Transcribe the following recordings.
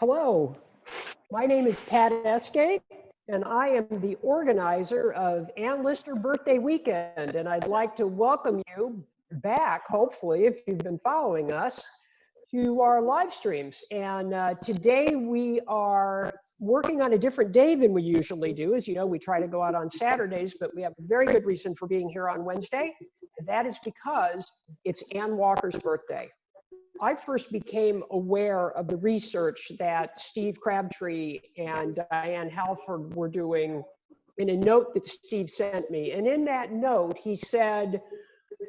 Hello, my name is Pat Escalating, and I am the organizer of Ann Lister Birthday Weekend, and I'd like to welcome you back, hopefully, if you've been following us, to our live streams. And today we are working on a different day than we usually do. As you know, we try to go out on Saturdays, but we have a very good reason for being here on Wednesday, and that is because it's Ann Walker's birthday. I first became aware of the research that Steve Crabtree and Diane Halford were doing in a note that Steve sent me. And in that note, he said,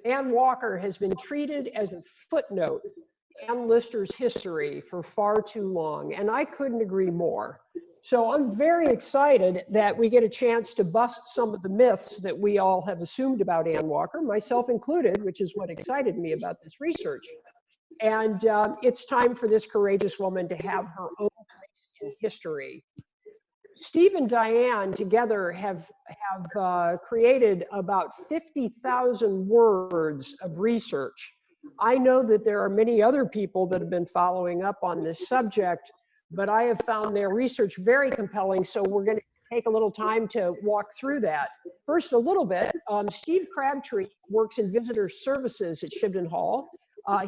Ann Walker has been treated as a footnote in Ann Lister's history for far too long. And I couldn't agree more. So I'm very excited that we get a chance to bust some of the myths that we all have assumed about Ann Walker, myself included, which is what excited me about this research. And it's time for this courageous woman to have her own place in history. Steve and Diane together have created about 50,000 words of research. I know that there are many other people that have been following up on this subject, but I have found their research very compelling, so we're going to take a little time to walk through that. First, a little bit, Steve Crabtree works in visitor services at Shibden Hall.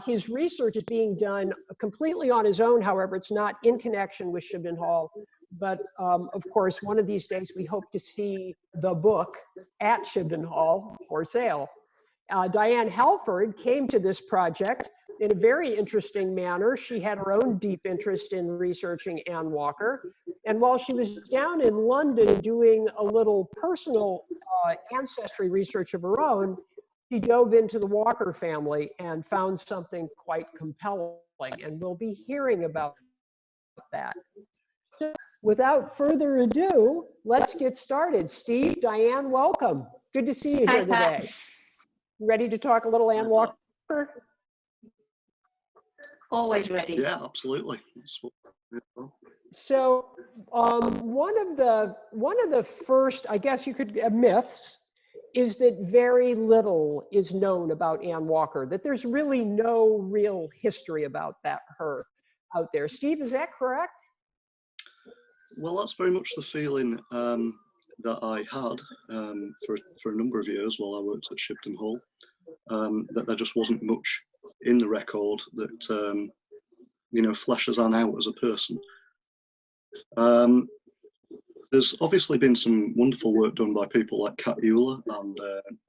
His research is being done completely on his own, however, it's not in connection with Shibden Hall. But of course, one of these days, we hope to see the book at Shibden Hall for sale. Diane Halford came to this project in a very interesting manner. She had her own deep interest in researching Ann Walker. And while she was down in London doing a little personal ancestry research of her own, she dove into the Walker family and found something quite compelling, and we'll be hearing about that. So without further ado, let's get started. Steve, Diane, welcome. Good to see you here today. Ready to talk a little Ann Walker? Always ready. Yeah, absolutely. So one of the first, I guess you could, myths is that very little is known about Ann Walker, that there's really no real history about her out there. Steve, is that correct? Well, that's very much the feeling that I had for a number of years while I worked at Shibden Hall, that there just wasn't much in the record that, fleshes Ann out as a person. There's obviously been some wonderful work done by people like Kat Euler and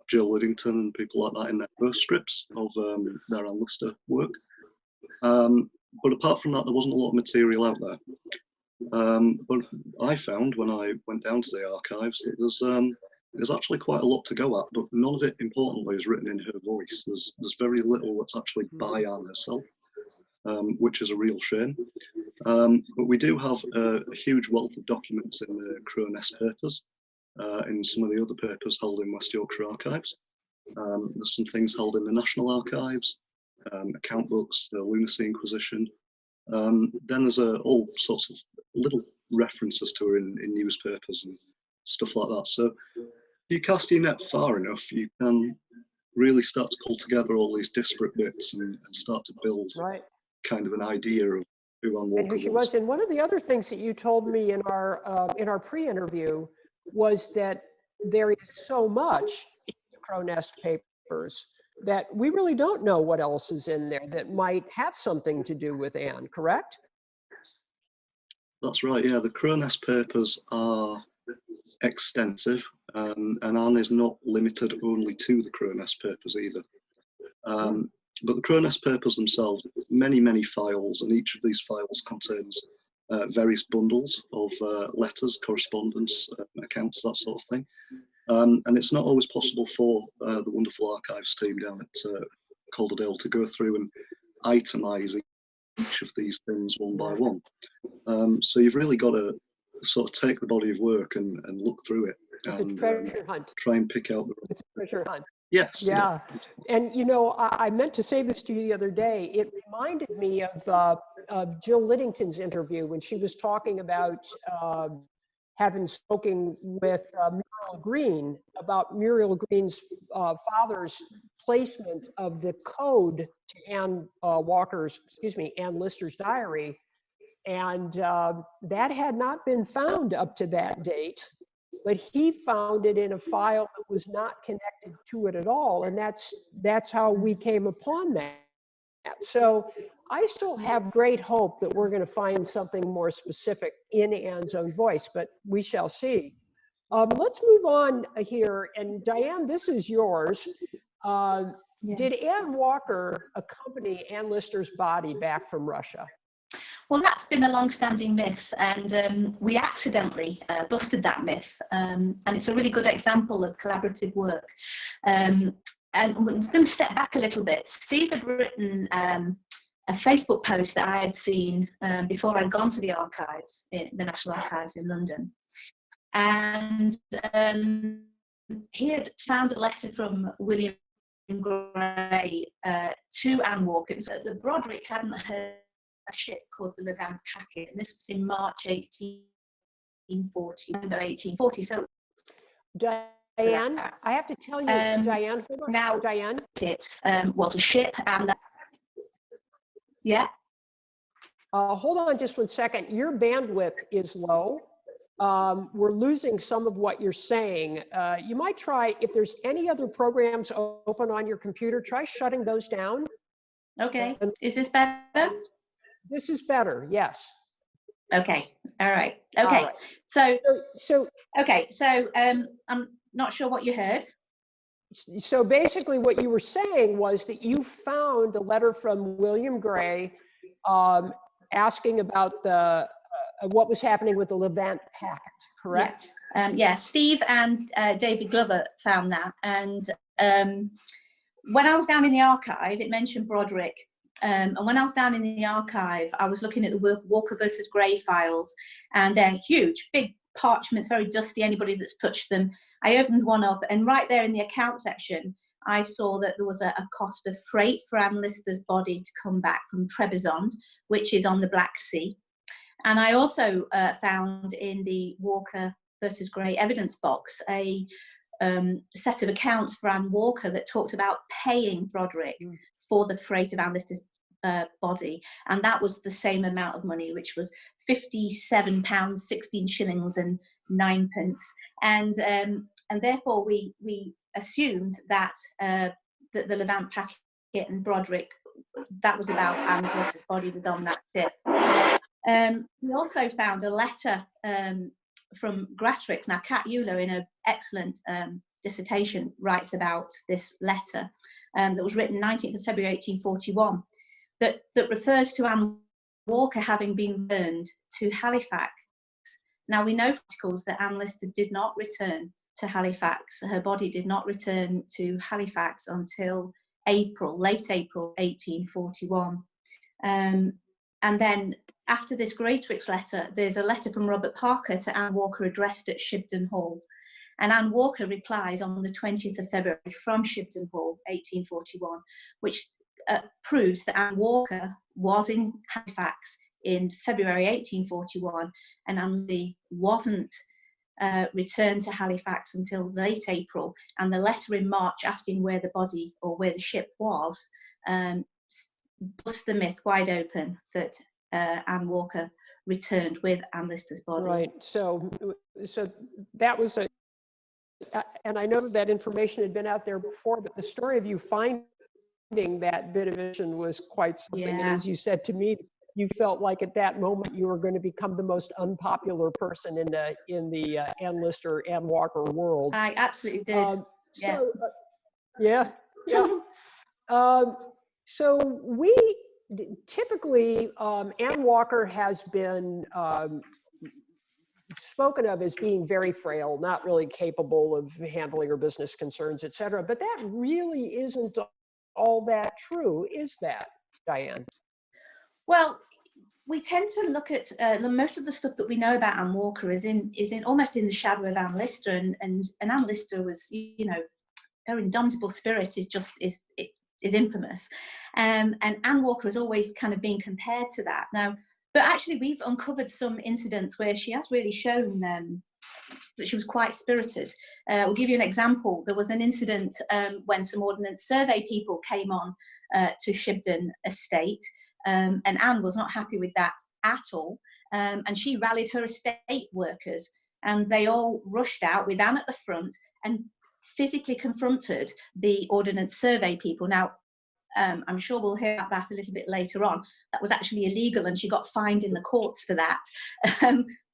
Jill Liddington and people like that in their first scripts of their Ann Lister work. But apart from that, there wasn't a lot of material out there. But I found when I went down to the archives that there's actually quite a lot to go at, but none of it, importantly, is written in her voice. There's very little that's actually by Ann herself, which is a real shame. But we do have a huge wealth of documents in the Crow's papers, in some of the other papers held in West Yorkshire Archives. There's some things held in the National Archives, account books, the Lunacy Inquisition. Then there's all sorts of little references to her in newspapers and stuff like that. So if you cast your net far enough, you can really start to pull together all these disparate bits and start to build kind of an idea of who Ann Walker who she was. And one of the other things that you told me in our pre-interview was that there is so much in the Crow Nest papers that we really don't know what else is in there that might have something to do with Ann, correct? That's right, yeah. The Crow Nest papers are extensive, and Ann is not limited only to the Crow Nest papers either. But the Crow Nest papers themselves, many, many files, and each of these files contains various bundles of letters, correspondence, accounts, that sort of thing. And it's not always possible for the wonderful archives team down at Calderdale to go through and itemise each of these things one by one. So you've really got to sort of take the body of work and look through it. It's and a treasure hunt. Try and pick out the... It's a treasure hunt. Yes. Yeah. And, I meant to say this to you the other day. It reminded me of Jill Liddington's interview when she was talking about having spoken with Muriel Green about Muriel Green's father's placement of the code to Ann Lister's diary And that had not been found up to that date, but he found it in a file that was not connected to it at all. And that's how we came upon that. So I still have great hope that we're going to find something more specific in Anne's own voice, but we shall see. Let's move on here. And Diane, this is yours. Did Anne Walker accompany Anne Lister's body back from Russia? Well, that's been a long-standing myth, and we accidentally busted that myth, and it's a really good example of collaborative work. And I'm going to step back a little bit. Steve had written a Facebook post that I had seen before I'd gone to the archives, in the National Archives in London, and he had found a letter from William Gray to Anne Walker. It was that Broderick hadn't heard a ship called the Levant Packet, and this was in March 1840, November 1840. So, Diane, I have to tell you, Diane, hold on. Now, Diane, it was a ship, and hold on just 1 second. Your bandwidth is low. We're losing some of what you're saying. You might try, if there's any other programs open on your computer, try shutting those down. Okay. Is this better? This is better, yes. Okay, all right. Okay, All right. So I'm not sure what you heard. So basically what you were saying was that you found a letter from William Gray asking about the what was happening with the Levant Packet, correct? Yeah, Steve and David Glover found that. And when I was down in the archive, it mentioned Broderick. And when I was down in the archive, I was looking at the Walker versus Gray files, and they're huge, big parchments, very dusty, anybody that's touched them. I opened one up, and right there in the account section, I saw that there was a cost of freight for Anne Lister's body to come back from Trebizond, which is on the Black Sea. And I also found in the Walker versus Gray evidence box a set of accounts for Anne Walker that talked about paying Broderick for the freight of Anne Lister's body, and that was the same amount of money, which was £57, 16 shillings and 9 pence, and therefore we assumed that that the Levant Packet and Broderick, that was about Anne Lister's body, was on that ship. We also found a letter from Gratrix. Now, Kat Euler, in an excellent dissertation, writes about this letter that was written 19th of February 1841, that refers to Anne Walker having been returned to Halifax. Now, we know from articles that Anne Lister did not return to Halifax. Her body did not return to Halifax until late April 1841. And then after this Greatrix letter, there's a letter from Robert Parker to Anne Walker addressed at Shibden Hall. And Anne Walker replies on the 20th of February from Shibden Hall, 1841, which proves that Anne Walker was in Halifax in February 1841, and Anne Lee wasn't returned to Halifax until late April. And the letter in March asking where the body or where the ship was bust the myth wide open that Anne Walker returned with Anne Lister's body. Right. So that was and I know that information had been out there before, but the story of you finding that bit of information was quite something. Yeah. And as you said to me, you felt like at that moment you were going to become the most unpopular person in the Anne Lister, Anne Walker world. I absolutely did. Yeah. So, yeah. So we typically, Anne Walker has been spoken of as being very frail, not really capable of handling her business concerns, et cetera. But that really isn't all that true, is that, Diane? Well, we tend to look at most of the stuff that we know about Anne Walker is in almost in the shadow of Anne Lister, and Anne Lister was, you know, her indomitable spirit is infamous, and Anne Walker has always kind of been compared to that. Now, but actually, we've uncovered some incidents where she has really shown that she was quite spirited. We'll give you an example. There was an incident when some Ordnance Survey people came on to Shibden Estate, And Anne was not happy with that at all. And she rallied her estate workers, and they all rushed out with Anne at the front and physically confronted the Ordnance Survey people. Now, I'm sure we'll hear about that a little bit later on. That was actually illegal, and she got fined in the courts for that.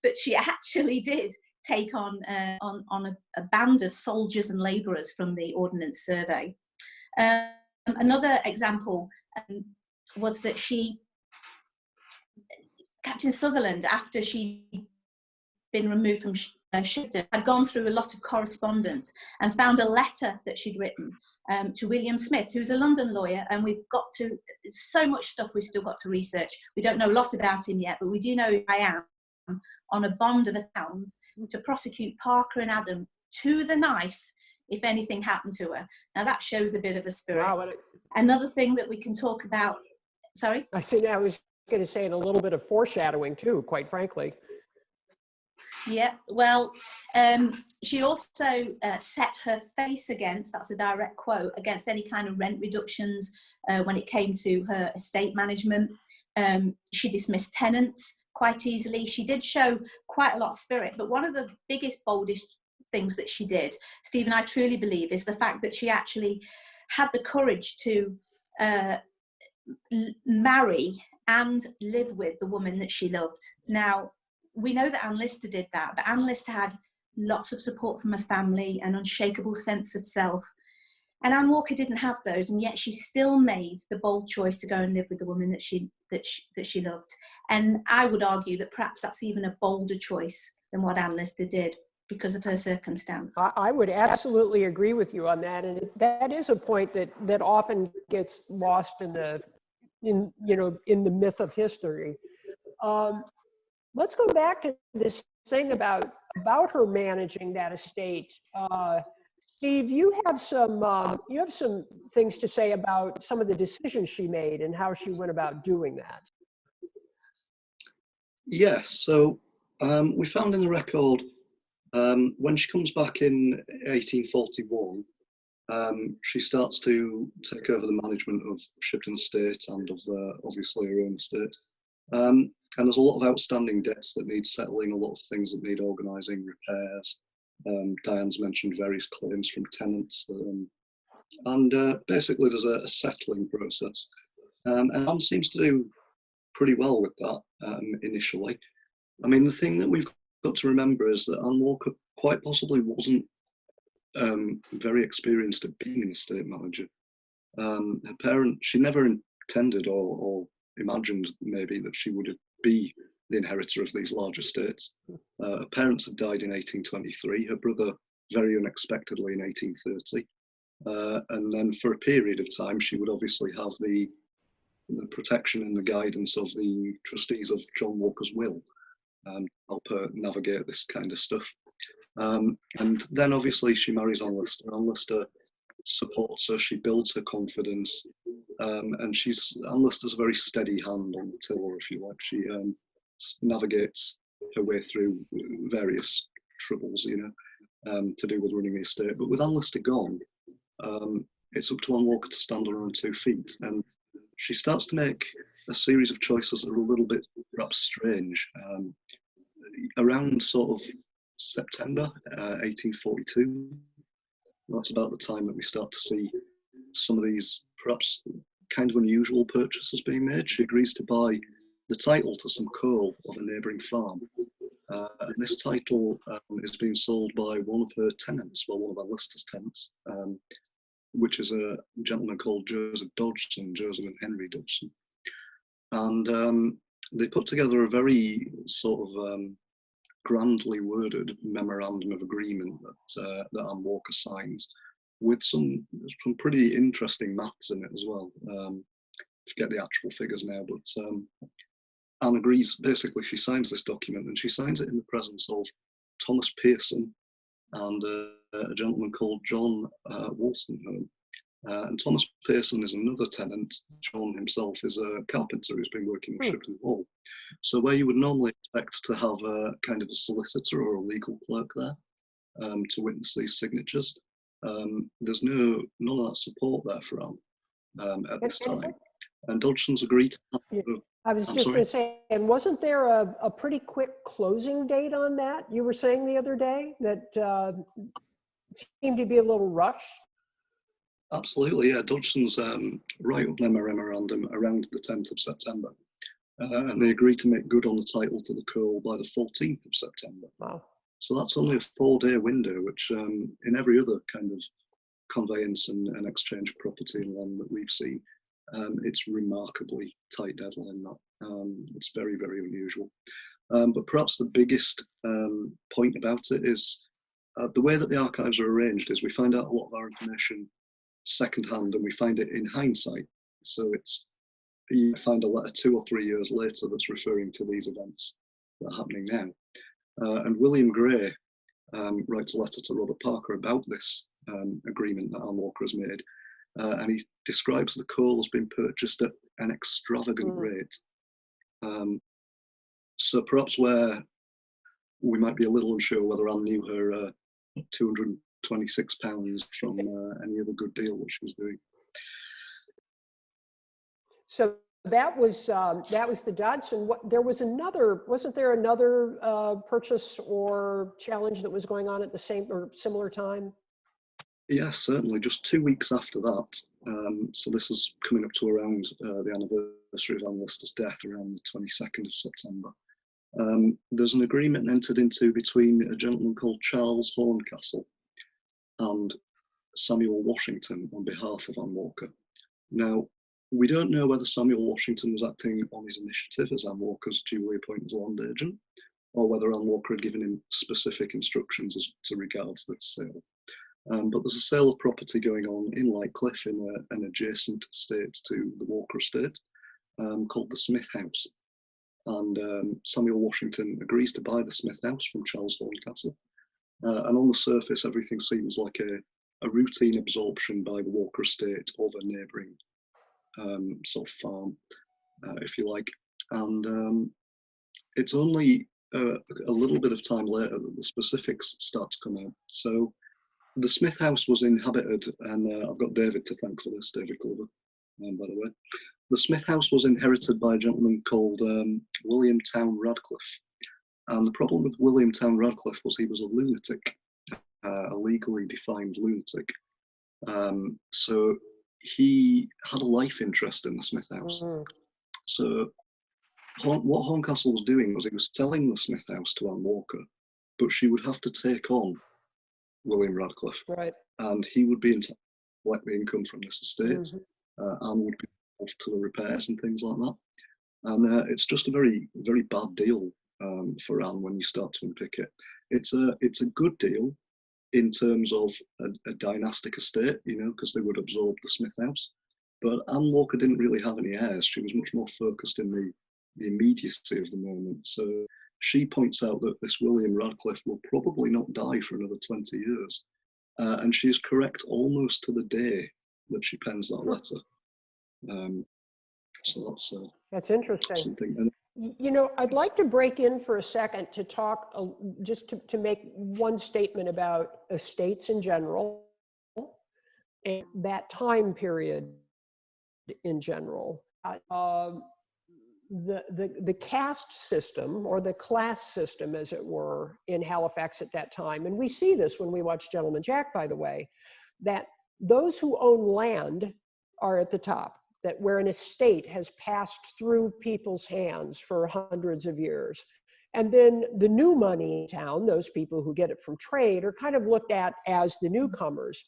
But she actually did take on a band of soldiers and labourers from the Ordnance Survey. Another example was that Captain Sutherland, after she'd been removed from Shipton, had gone through a lot of correspondence and found a letter that she'd written to William Smith, who's a London lawyer, and so much stuff we've still got to research. We don't know a lot about him yet, but we do know Diane on a bond of £1,000 to prosecute Parker and Adam to the knife if anything happened to her. Now that shows a bit of a spirit. Wow. Another thing that we can talk about, sorry? I was going to say a little bit of foreshadowing too, quite frankly. Yeah, well, she also set her face against, that's a direct quote, against any kind of rent reductions when it came to her estate management. She dismissed tenants quite easily. She did show quite a lot of spirit, but one of the biggest, boldest things that she did, Stephen, I truly believe, is the fact that she actually had the courage to marry and live with the woman that she loved. Now, we know that Anne Lister did that, but Anne Lister had lots of support from her family, an unshakable sense of self. And Anne Walker didn't have those, and yet she still made the bold choice to go and live with the woman that she loved. And I would argue that perhaps that's even a bolder choice than what Anne Lister did because of her circumstance. I would absolutely agree with you on that, and that is a point that often gets lost in the myth of history. Let's go back to this thing about her managing that estate. Steve, you have some things to say about some of the decisions she made and how she went about doing that. Yes, so we found in the record when she comes back in 1841, she starts to take over the management of Shipton Estate and of obviously her own estate. And there's a lot of outstanding debts that need settling, a lot of things that need organising, repairs. Diane's mentioned various claims from tenants. And basically there's a settling process. And Anne seems to do pretty well with that initially. I mean, the thing that we've got to remember is that Anne Walker quite possibly wasn't very experienced at being an estate manager. Her parents, she never intended or imagined maybe that she would be the inheritor of these large estates. Her parents had died in 1823, her brother very unexpectedly in 1830. And then for a period of time, she would obviously have the protection and the guidance of the trustees of John Walker's will, help her navigate this kind of stuff. And then obviously she marries Anne Lister. Anne Lister supports her, she builds her confidence, and Anne Lister's a very steady hand on the tiller, if you like. She navigates her way through various troubles, to do with running the estate. But with Anne Lister gone, it's up to Anne Walker to stand on her own 2 feet, and she starts to make a series of choices that are a little bit perhaps strange. Around sort of September 1842, that's about the time that we start to see some of these perhaps kind of unusual purchases being made. She agrees to buy the title to some coal of a neighbouring farm. And this title is being sold by one of her tenants, well, one of Anne Lister's tenants, which is a gentleman called Joseph Dodgson, Joseph and Henry Dodgson. And they put together a very sort of grandly worded memorandum of agreement that Anne Walker signs, with some pretty interesting maths in it as well. I forget the actual figures now, but Anne agrees. Basically, she signs this document, and she signs it in the presence of Thomas Pearson and a gentleman called John Wolstenholme. And Thomas Pearson is another tenant. John himself is a carpenter who's been working at Shipton Hall. So where you would normally expect to have a kind of a solicitor or a legal clerk there to witness these signatures, there's none of that support there for Anne at this time. And Dodgson's agreed. Yeah, I was I'm just sorry. going to say, and wasn't there a pretty quick closing date on that? You were saying the other day that seemed to be a little rushed. Absolutely, yeah. Dodgson's right up their memorandum around the 10th of September. And they agreed to make good on the title to the coal by the 14th of September. Wow. So that's only a 4-day window, which in every other kind of conveyance and exchange of property and land that we've seen, it's remarkably tight deadline. That it's very, very unusual. But perhaps the biggest point about it is the way that the archives are arranged is we find out a lot of our information secondhand and we find it in hindsight. So it's you find a letter 2 or 3 years later that's referring to these events that are happening now. And William Gray writes a letter to Robert Parker about this agreement that Anne Walker has made. And he describes the coal as being purchased at an extravagant rate. So perhaps where we might be a little unsure whether Anne knew her £226 from any other good deal that she was doing. So that was the Dodson. There was another, wasn't there another purchase or challenge that was going on at the same or similar time? Yes, certainly. Just 2 weeks after that. So this is coming up to around the anniversary of Anne Lister's death, around the 22nd of September. There's an agreement entered into between a gentleman called Charles Horncastle and Samuel Washington on behalf of Anne Walker. Now, we don't know whether Samuel Washington was acting on his initiative as Anne Walker's duly appointed land agent, or whether Anne Walker had given him specific instructions as to regards this sale. But there's a sale of property going on in Lightcliffe in an adjacent estate to the Walker estate called the Smith House. And Samuel Washington agrees to buy the Smith House from Charles Horncastle. And on the surface, everything seems like a routine absorption by the Walker estate of a neighbouring sort of farm, if you like. And it's only a little bit of time later that the specifics start to come out. So the Smith House was inhabited, and I've got David to thank for this, David Glover, by the way. The Smith House was inherited by a gentleman called William Town Radcliffe. And the problem with William Town Radcliffe was he was a lunatic, a legally defined lunatic. So he had a life interest in the Smith House. So what Horncastle was doing was he was selling the Smith House to Anne Walker, but she would have to take on William Radcliffe, Right. and he would be entitled to collect the income from this estate. Anne would be off to the repairs and things like that. And it's just a very, very bad deal for Anne when you start to unpick it. It's a good deal in terms of a dynastic estate, you know, because they would absorb the Smith House. But Anne Walker didn't really have any heirs. She was much more focused in the immediacy of the moment. So she points out that this William Radcliffe will probably not die for another 20 years. And she is correct almost to the day that she pens that letter. So That's interesting. something. And You know, I'd like to break in for a second to talk, just to make one statement about estates in general and that time period in general. The caste system, or the class system, as it were, in Halifax at that time, and we see this when we watch Gentleman Jack, by the way, that those who own land are at the top. That where an estate has passed through people's hands for hundreds of years. And then the new money in town, those people who get it from trade, are kind of looked at as the newcomers.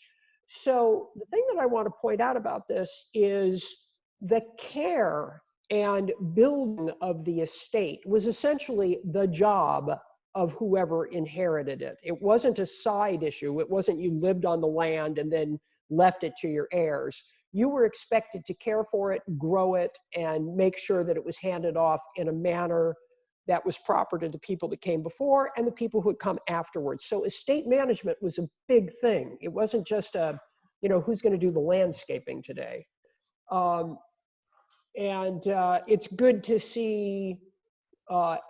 So the thing that I want to point out about this is the care and building of the estate was essentially the job of whoever inherited it. It wasn't a side issue. It wasn't you lived on the land and then left it to your heirs. You were expected to care for it, grow it, and make sure that it was handed off in a manner that was proper to the people that came before and the people who had come afterwards. So estate management was a big thing. It wasn't just who's going to do the landscaping today. It's good to see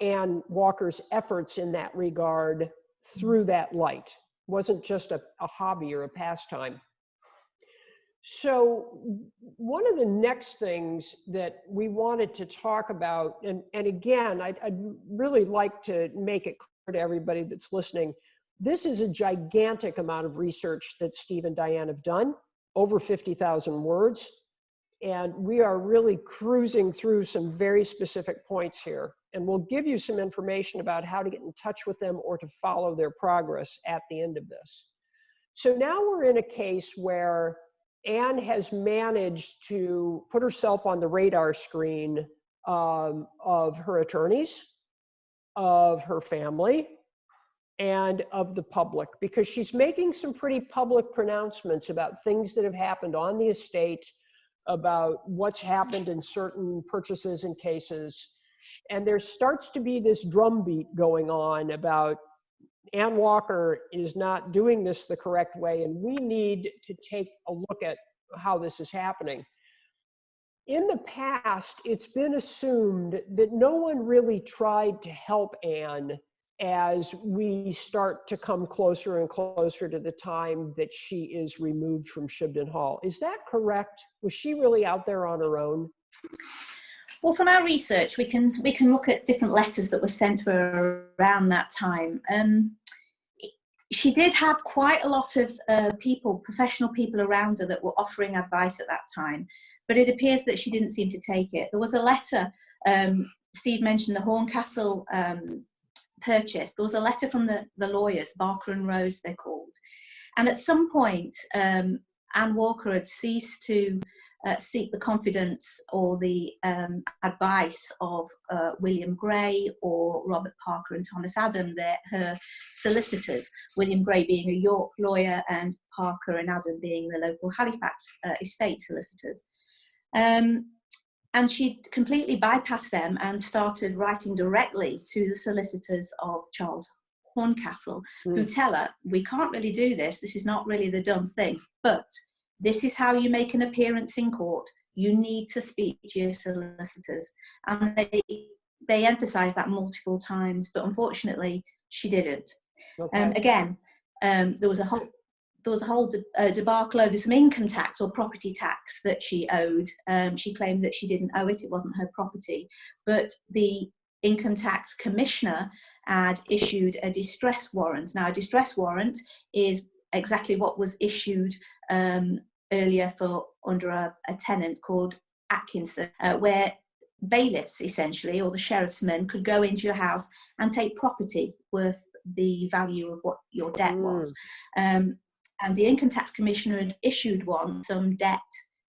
Anne Walker's efforts in that regard through that light. It wasn't just a hobby or a pastime. So one of the next things that we wanted to talk about, and again, I'd really like to make it clear to everybody that's listening, this is a gigantic amount of research that Steve and Diane have done, over 50,000 words. And we are really cruising through some very specific points here. And we'll give you some information about how to get in touch with them or to follow their progress at the end of this. So now we're in a case where Anne has managed to put herself on the radar screen of her attorneys, of her family, and of the public, because she's making some pretty public pronouncements about things that have happened on the estate, about what's happened in certain purchases and cases. And there starts to be this drumbeat going on about Ann Walker is not doing this the correct way, and we need to take a look at how this is happening. In the past, it's been assumed that no one really tried to help Anne as we start to come closer and closer to the time that she is removed from Shibden Hall. Is that correct? Was she really out there on her own? Well, from our research, we can look at different letters that were sent to her around that time. She did have quite a lot of professional people around her that were offering advice at that time, but it appears that she didn't seem to take it. There was a letter, Steve mentioned the Horncastle purchase. There was a letter from the lawyers, Barker and Rose they're called. And at some point, Anne Walker had ceased to seek the confidence or the advice of William Gray or Robert Parker and Thomas Adam, her solicitors, William Gray being a York lawyer and Parker and Adam being the local Halifax estate solicitors. And she completely bypassed them and started writing directly to the solicitors of Charles Horncastle, who tell her, we can't really do this, this is not really the done thing, but this is how you make an appearance in court. You need to speak to your solicitors. And they emphasised that multiple times, but unfortunately, she didn't. Okay. Again, there was a whole debacle over some income tax or property tax that she owed. She claimed that she didn't owe it, it wasn't her property. But the income tax commissioner had issued a distress warrant. Now, a distress warrant is exactly what was issued earlier under a tenant called Atkinson, where bailiffs essentially, or the sheriff's men, could go into your house and take property worth the value of what your debt was. And the income tax commissioner had issued some debt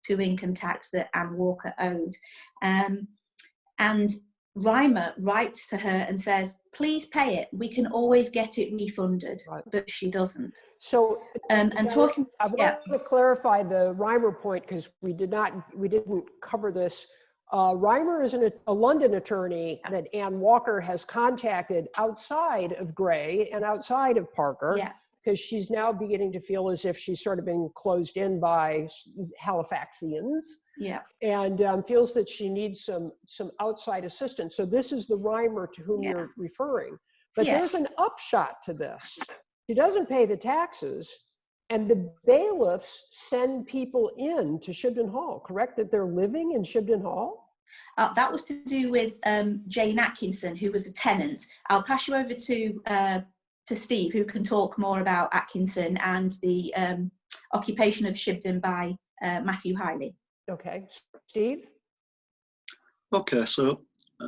to income tax that Anne Walker owed. And Reimer writes to her and says, please pay it. We can always get it refunded, right. But she doesn't. So, I want to clarify the Reimer point because we didn't cover this. Reimer is a London attorney that Anne Walker has contacted outside of Gray and outside of Parker. Yeah. Because she's now beginning to feel as if she's sort of been closed in by Halifaxians. Yeah. And feels that she needs some outside assistance. So this is the Reimer to whom you're referring. But there's an upshot to this. She doesn't pay the taxes, and the bailiffs send people in to Shibden Hall, correct? That they're living in Shibden Hall? That was to do with Jane Atkinson, who was a tenant. I'll pass you over to Steve, who can talk more about Atkinson and the occupation of Shibden by Matthew Hiley. Okay, Steve? Okay, so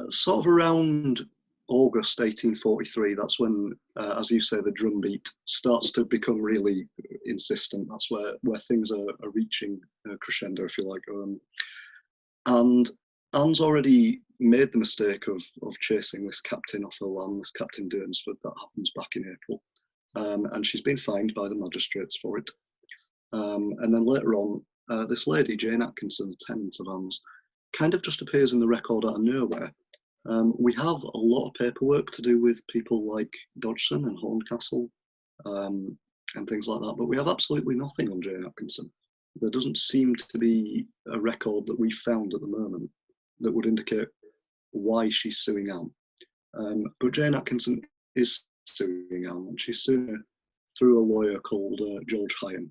sort of around August 1843, that's when, as you say, the drumbeat starts to become really insistent. That's where things are reaching crescendo, if you like. And Anne's already made the mistake of chasing this captain off her land, this Captain Durnsford. That happens back in April. And she's been fined by the magistrates for it. And then later on, this lady, Jane Atkinson, the tenant of Anne's, kind of just appears in the record out of nowhere. We have a lot of paperwork to do with people like Dodgson and Horncastle and things like that, but we have absolutely nothing on Jane Atkinson. There doesn't seem to be a record that we found at the moment that would indicate why she's suing Anne. But Jane Atkinson is suing Anne, and she's suing her through a lawyer called George Hyam.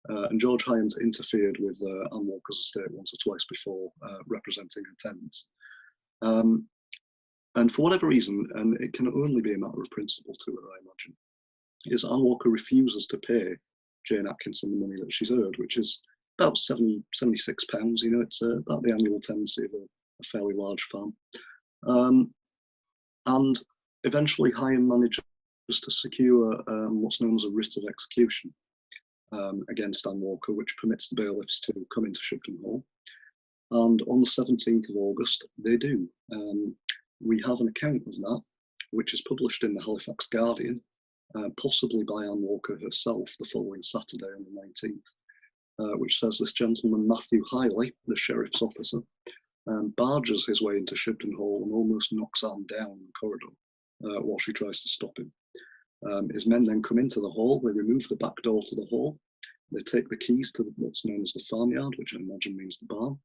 And George Hyams interfered with Anne Walker's estate once or twice before, representing her tenants. And for whatever reason, and it can only be a matter of principle to her, I imagine, is Anne Walker refuses to pay Jane Atkinson the money that she's owed, which is about £76. You know, it's about the annual tenancy of a fairly large farm. And eventually Hyam manages to secure what's known as a writ of execution against Anne Walker, which permits the bailiffs to come into Shibden Hall. And on the 17th of August, they do. We have an account of that, which is published in the Halifax Guardian, possibly by Anne Walker herself the following Saturday on the 19th, which says this gentleman, Matthew Hiley, the sheriff's officer, barges his way into Shibden Hall and almost knocks Anne down the corridor while she tries to stop him. His men then come into the hall, they remove the back door to the hall, they take the keys to what's known as the farmyard, which I imagine means the barn,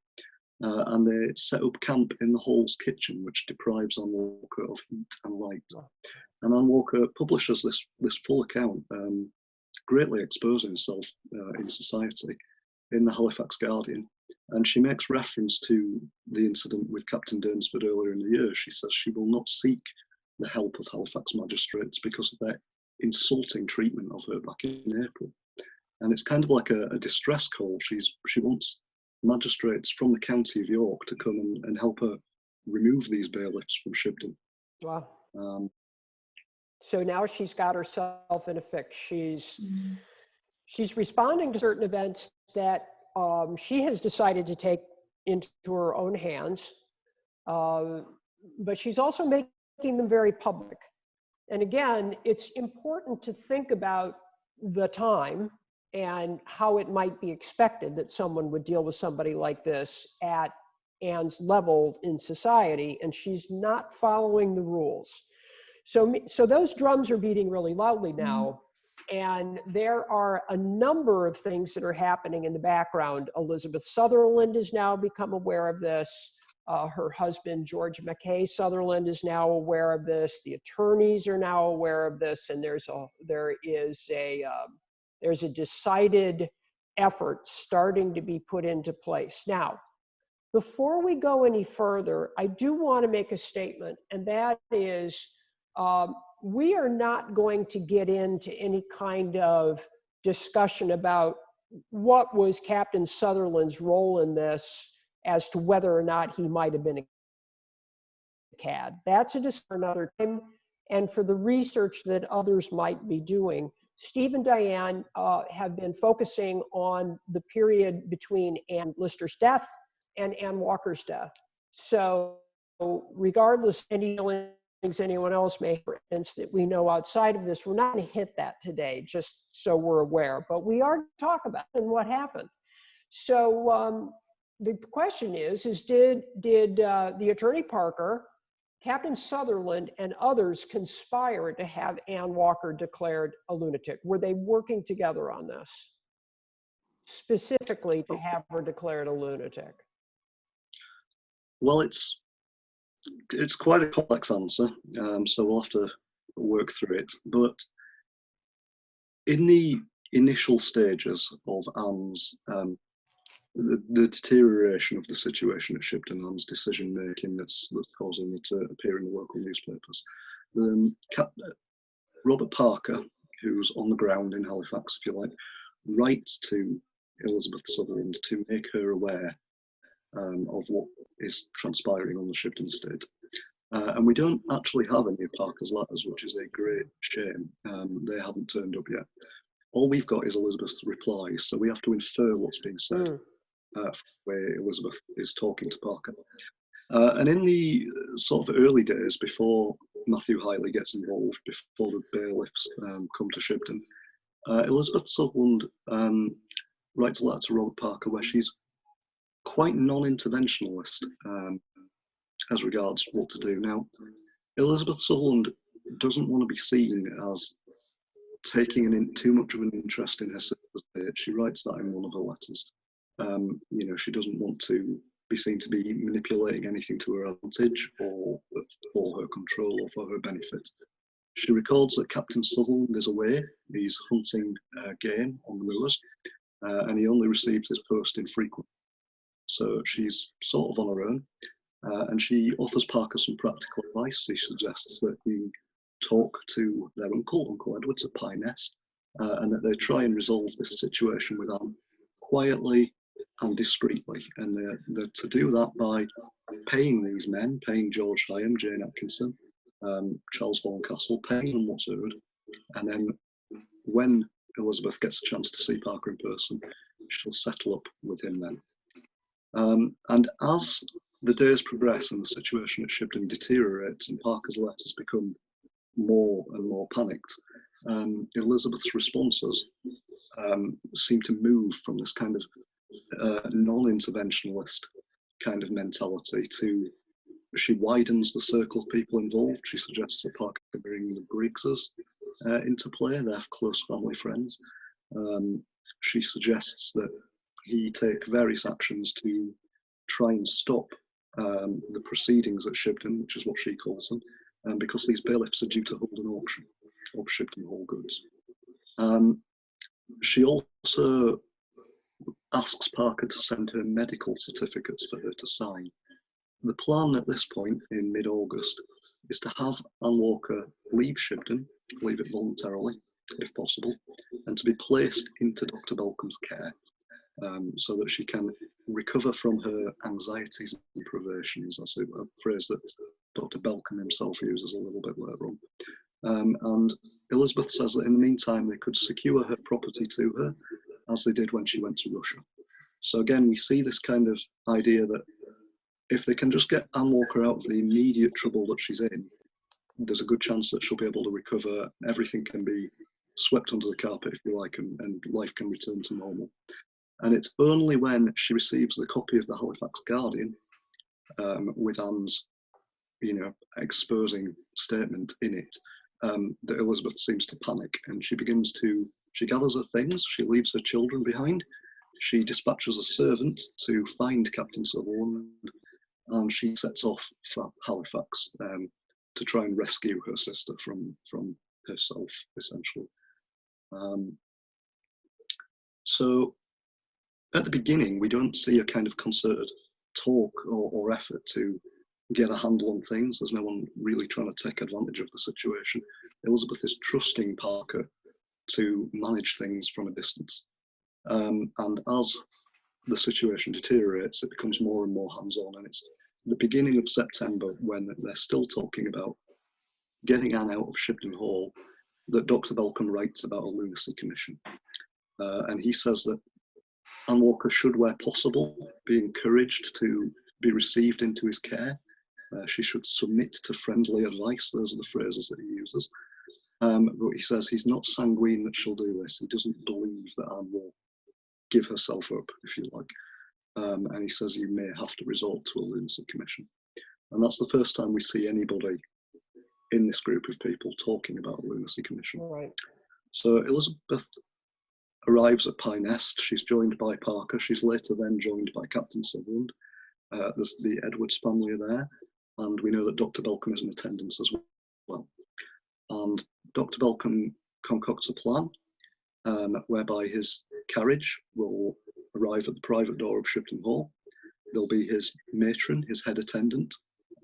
and they set up camp in the hall's kitchen, which deprives Anne Walker of heat and light. And Anne Walker publishes this full account, greatly exposing herself in society, in the Halifax Guardian. And she makes reference to the incident with Captain Danesford earlier in the year. She says she will not seek the help of Halifax magistrates because of their insulting treatment of her back in April. And it's kind of like a distress call. She wants magistrates from the county of York to come and help her remove these bailiffs from Shibden. Wow. So now she's got herself in a fix. She's responding to certain events that she has decided to take into her own hands, but she's also making them very public. And again, it's important to think about the time and how it might be expected that someone would deal with somebody like this at Anne's level in society, and she's not following the rules. So those drums are beating really loudly now, and there are a number of things that are happening in the background. Elizabeth Sutherland has now become aware of this. Her husband, George Mackay Sutherland, is now aware of this. The attorneys are now aware of this, and there's a decided effort starting to be put into place. Now, before we go any further, I do want to make a statement, and that is, we are not going to get into any kind of discussion about what was Captain Sutherland's role in this as to whether or not he might have been a cad. That's just for another time, and for the research that others might be doing. Steve and Diane have been focusing on the period between Anne Lister's death and Anne Walker's death. So regardless of any things anyone else may have that we know outside of this, we're not going to hit that today, just so we're aware. But we are going to talk about it and what happened. So the question is did the Attorney Parker, Captain Sutherland, and others conspire to have Anne Walker declared a lunatic? Were they working together on this, specifically to have her declared a lunatic? Well, it's quite a complex answer, so we'll have to work through it. But in the initial stages of Anne's, the deterioration of the situation at Shibden, Anne's decision making that's causing it to appear in the local newspapers, Robert Parker, who's on the ground in Halifax, if you like, writes to Elizabeth Sutherland to make her aware of what is transpiring on the Shibden estate. And we don't actually have any of Parker's letters, which is a great shame. They haven't turned up yet. All we've got is Elizabeth's replies, so we have to infer what's being said where Elizabeth is talking to Parker. And in the sort of early days, before Matthew Hiley gets involved, before the bailiffs come to Shibden, Elizabeth Sutherland writes a letter to Robert Parker where she's quite non-interventionalist as regards what to do. Now, Elizabeth Sutherland doesn't want to be seen as taking too much of an interest in her sister's fate. She writes that in one of her letters. You know, she doesn't want to be seen to be manipulating anything to her advantage or for her control or for her benefit. She records that Captain Sutherland is away. He's hunting game on the moors. and he only receives his post infrequently. So she's sort of on her own, and she offers Parker some practical advice. She suggests that he talk to their uncle Edwards at Pine Nest, and that they try and resolve this situation with Anne quietly and discreetly, and they're to do that by paying these men, paying George Hyam, Jane Atkinson, Charles Horncastle, paying them what's owed, and then when Elizabeth gets a chance to see Parker in person, she'll settle up with him then. And as the days progress and the situation at Shibden deteriorates and Parker's letters become more and more panicked, Elizabeth's responses seem to move from this kind of non-interventionalist kind of mentality to, she widens the circle of people involved. She suggests that Parker bring the Griggses into play, they're close family friends. She suggests that he take various actions to try and stop the proceedings at Shibden, which is what she calls them, because these bailiffs are due to hold an auction of Shibden Hall goods. She also asks Parker to send her medical certificates for her to sign. The plan at this point in mid-August is to have Anne Walker leave Shibden, leave it voluntarily, if possible, and to be placed into Dr. Belcom's care, so that she can recover from her anxieties and privations. That's a phrase that Dr. Belcom himself uses a little bit later on. And Elizabeth says that in the meantime, they could secure her property to her, as they did when she went to Russia. So again, we see this kind of idea that if they can just get Anne Walker out of the immediate trouble that she's in, there's a good chance that she'll be able to recover. Everything can be swept under the carpet, if you like, and life can return to normal. And it's only when she receives the copy of the Halifax Guardian, with Anne's, exposing statement in it, that Elizabeth seems to panic, and she gathers her things, she leaves her children behind, she dispatches a servant to find Captain Sutherland, and she sets off for Halifax to try and rescue her sister from herself, essentially. So at the beginning, we don't see a kind of concerted talk or effort to get a handle on things. There's no one really trying to take advantage of the situation. Elizabeth is trusting Parker to manage things from a distance. And as the situation deteriorates, it becomes more and more hands-on. And it's the beginning of September, when they're still talking about getting Anne out of Shibden Hall, that Dr. Belcom writes about a lunacy commission. And he says that Anne Walker should, where possible, be encouraged to be received into his care. She should submit to friendly advice. Those are the phrases that he uses. But he says he's not sanguine that she'll do this. He doesn't believe that Anne will give herself up, if you like. And he says you may have to resort to a lunacy commission. And that's the first time we see anybody in this group of people talking about a lunacy commission. Right. So Elizabeth arrives at Pine Nest. She's joined by Parker. She's later then joined by Captain Sutherland. There's the Edwards family are there, and we know that Dr. Belcom is in attendance as well. And Dr. Belcom concocts a plan whereby his carriage will arrive at the private door of Shibden Hall. There'll be his matron, his head attendant,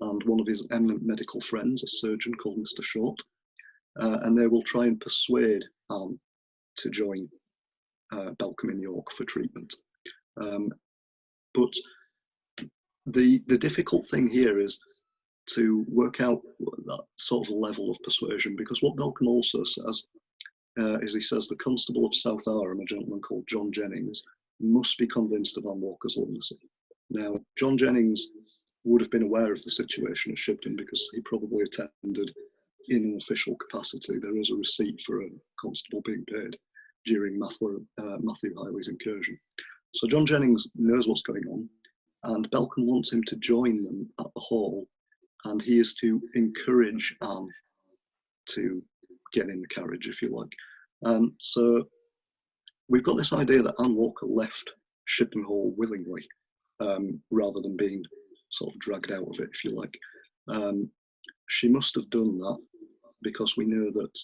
and one of his eminent medical friends, a surgeon called Mr. Short, and they will try and persuade Anne to join Belcom in York for treatment. But the difficult thing here is to work out that sort of level of persuasion, because what Belcom also says is he says the Constable of South Arham, a gentleman called John Jennings, must be convinced of Anne Walker's lunacy. Now, John Jennings would have been aware of the situation at Shibden because he probably attended in an official capacity. There is a receipt for a constable being paid during Matthew Hiley's incursion. So John Jennings knows what's going on, and Belcom wants him to join them at the hall, and he is to encourage Anne to get in the carriage, if you like. So we've got this idea that Anne Walker left Shibden Hall willingly, rather than being sort of dragged out of it, if you like. She must have done that because we know that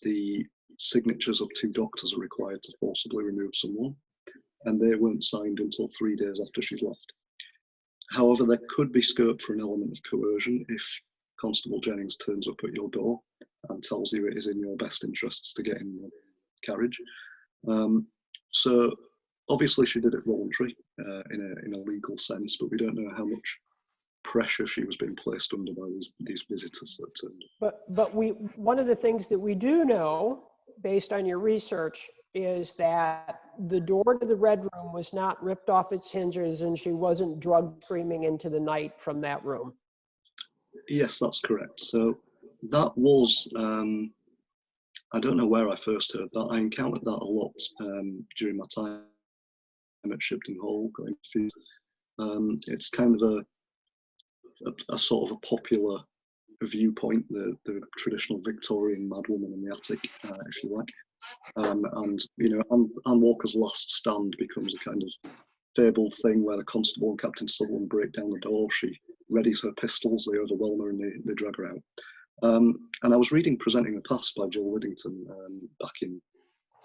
the signatures of 2 doctors are required to forcibly remove someone. and they weren't signed until 3 days after she'd left. However, there could be scope for an element of coercion if Constable Jennings turns up at your door and tells you it is in your best interests to get in the carriage. So obviously she did it voluntary in a legal sense, but we don't know how much pressure she was being placed under by these visitors that turned up. But one of the things that we do know, based on your research, is that the door to the Red Room was not ripped off its hinges and she wasn't drug screaming into the night from that room. Yes, that's correct. So that was, I don't know where I first heard that. I encountered that a lot during my time at Shibden Hall, going to it's kind of a sort of a popular viewpoint, the traditional Victorian madwoman in the attic, if you like. And, you know, Anne Walker's last stand becomes a kind of fabled thing where the constable and Captain Sutherland break down the door. She readies her pistols, they overwhelm her, and they drag her out. And I was reading Presenting the Past by Jill Liddington back in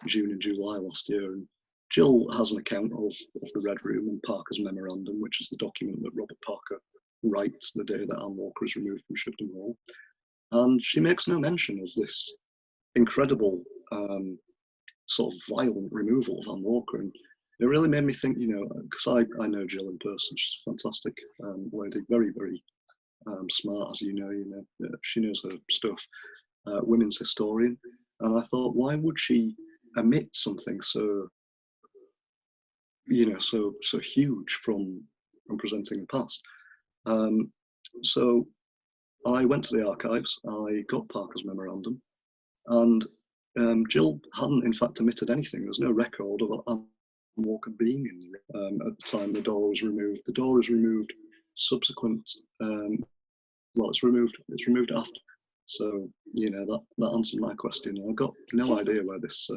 June and July last year, and Jill has an account of the Red Room and Parker's memorandum, which is the document that Robert Parker writes the day that Anne Walker is removed from Shibden Hall. And she makes no mention of this incredible sort of violent removal of Anne Walker. And it really made me think, you know, because I know Jill in person, she's a fantastic lady, very, very smart, as you know, she knows her stuff, women's historian. And I thought, why would she omit something so, you know, so huge from Presenting the Past? So I went to the archives, I got Parker's memorandum, and Jill hadn't in fact omitted anything. There's no record of Anne Walker being in the room at the time the door was removed. The door is removed subsequent, well, it's removed after. So, you know, that answered my question. I got no idea where this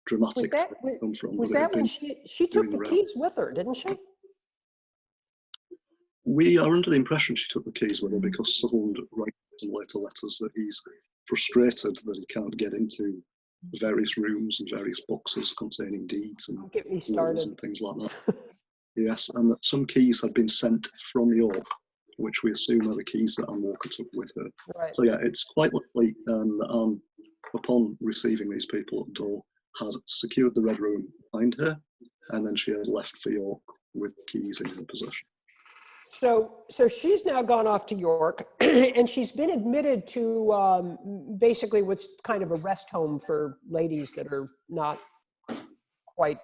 dramatic come from. Was that when she took the keys with her, didn't she? We are under the impression she took the keys with her because Sutherland writes in later letters that he's frustrated that he can't get into various rooms and various boxes containing deeds and wills and things like that. Yes, and that some keys had been sent from York, which we assume are the keys that Anne Walker took with her. Right. So yeah, it's quite likely that Anne, upon receiving these people at the door, had secured the Red Room behind her, and then she had left for York with keys in her possession. So she's now gone off to York, and she's been admitted to basically what's kind of a rest home for ladies that are not quite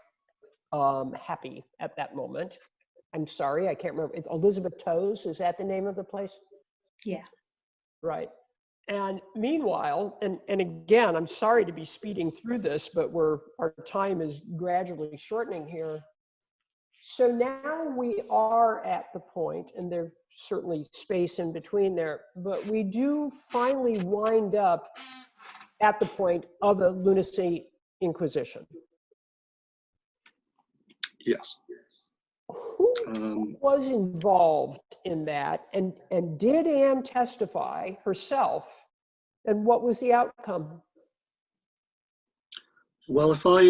happy at that moment. I'm sorry, I can't remember. It's Elizabeth Toe's, is that the name of the place? Yeah. Right. And meanwhile, and again, I'm sorry to be speeding through this, but our time is gradually shortening here. So now we are at the point, and there's certainly space in between there, but we do finally wind up at the point of the Lunacy Inquisition. Yes. Who was involved in that, and did Anne testify herself, and what was the outcome? Well, if I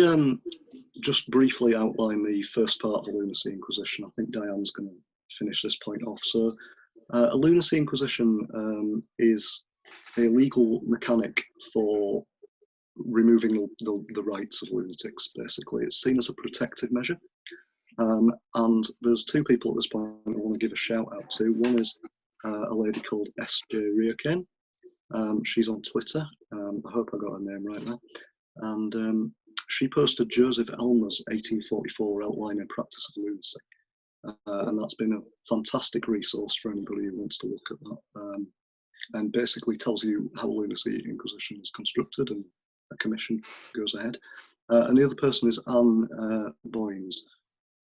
just briefly outline the first part of the Lunacy Inquisition, I think Diane's going to finish this point off. So a Lunacy Inquisition is a legal mechanic for removing the rights of lunatics, basically. It's seen as a protective measure. And there's two people at this point I want to give a shout out to. One is a lady called S.J. Riaken. She's on Twitter. I hope I got her name right there. And she posted Joseph Elmer's 1844 Outline and Practice of Lunacy. And that's been a fantastic resource for anybody who wants to look at that. And basically tells you how the Lunacy Inquisition is constructed, and a commission goes ahead. And the other person is Anne Boynes,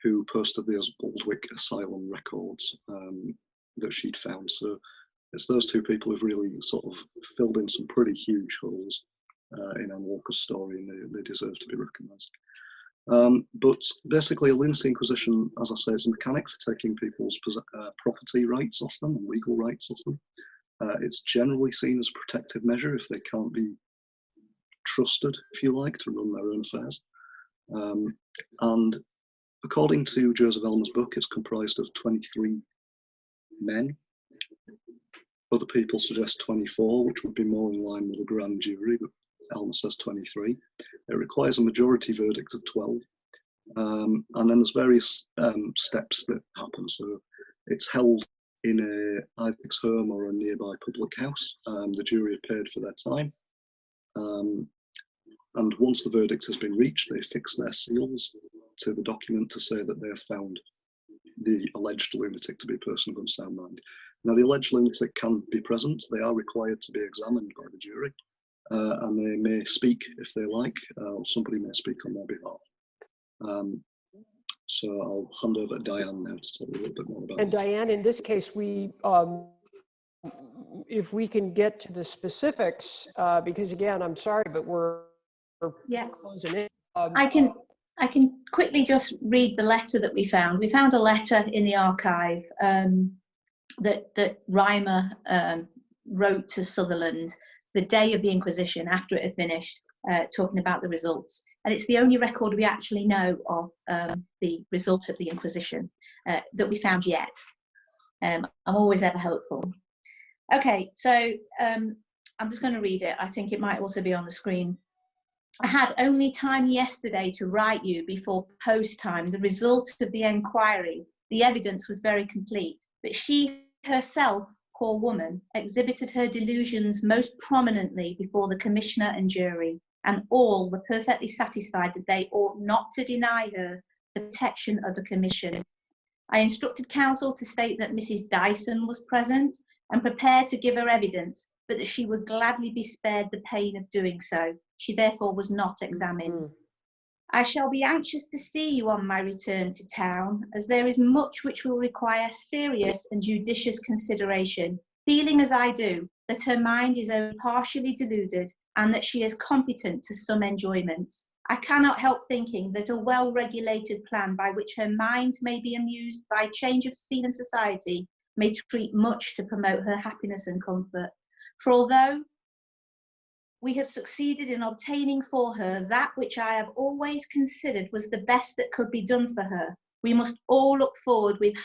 who posted the Osbaldwick Asylum records that she'd found. So it's those two people who've really sort of filled in some pretty huge holes in Anne Walker's story, and they deserve to be recognised. But basically, a Lunacy Inquisition, as I say, is a mechanic for taking people's property rights off them, and legal rights off them. It's generally seen as a protective measure if they can't be trusted, if you like, to run their own affairs. And According to Joseph Elmer's book, it's comprised of 23 men. Other people suggest 24, which would be more in line with a grand jury, but Elmer says 23. It requires a majority verdict of 12. And then there's various steps that happen. So it's held in either its home or a nearby public house. The jury are paid for their time. And once the verdict has been reached, they fix their seals to the document to say that they have found the alleged lunatic to be a person of unsound mind. Now, the alleged lunatic can be present. They are required to be examined by the jury, and they may speak if they like, or somebody may speak on their behalf. So I'll hand over to Diane now to tell you a little bit more about it. And Diane, in this case, if we can get to the specifics, because again, I'm sorry, but we're closing in. I can quickly just read the letter that we found. We found a letter in the archive that Reimer wrote to Sutherland the day of the Inquisition, after it had finished, talking about the results. And it's the only record we actually know of the result of the Inquisition that we found yet. I'm always ever hopeful. Okay, so I'm just going to read it. I think it might also be on the screen. I had only time yesterday to write you before post time the result of the enquiry. The evidence was very complete, but she herself, poor woman, exhibited her delusions most prominently before the commissioner and jury, and all were perfectly satisfied that they ought not to deny her the protection of the commission. I instructed counsel to state that Mrs. Dyson was present and prepared to give her evidence, but that she would gladly be spared the pain of doing so. She therefore was not examined. I shall be anxious to see you on my return to town, as there is much which will require serious and judicious consideration, feeling as I do that her mind is only partially deluded and that she is competent to some enjoyments. I cannot help thinking that a well-regulated plan by which her mind may be amused by change of scene and society may treat much to promote her happiness and comfort. For although we have succeeded in obtaining for her that which I have always considered was the best that could be done for her, we must all look forward with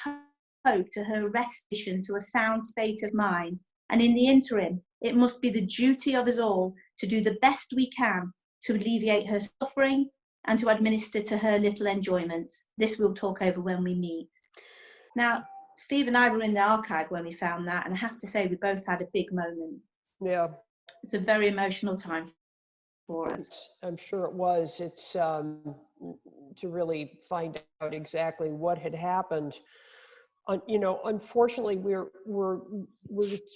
hope to her restoration to a sound state of mind. And in the interim, it must be the duty of us all to do the best we can to alleviate her suffering and to administer to her little enjoyments. This we'll talk over when we meet. Now, Steve and I were in the archive when we found that, and I have to say we both had a big moment. Yeah. It's a very emotional time for us. I'm sure it was. It's to really find out exactly what had happened. You know, unfortunately, we're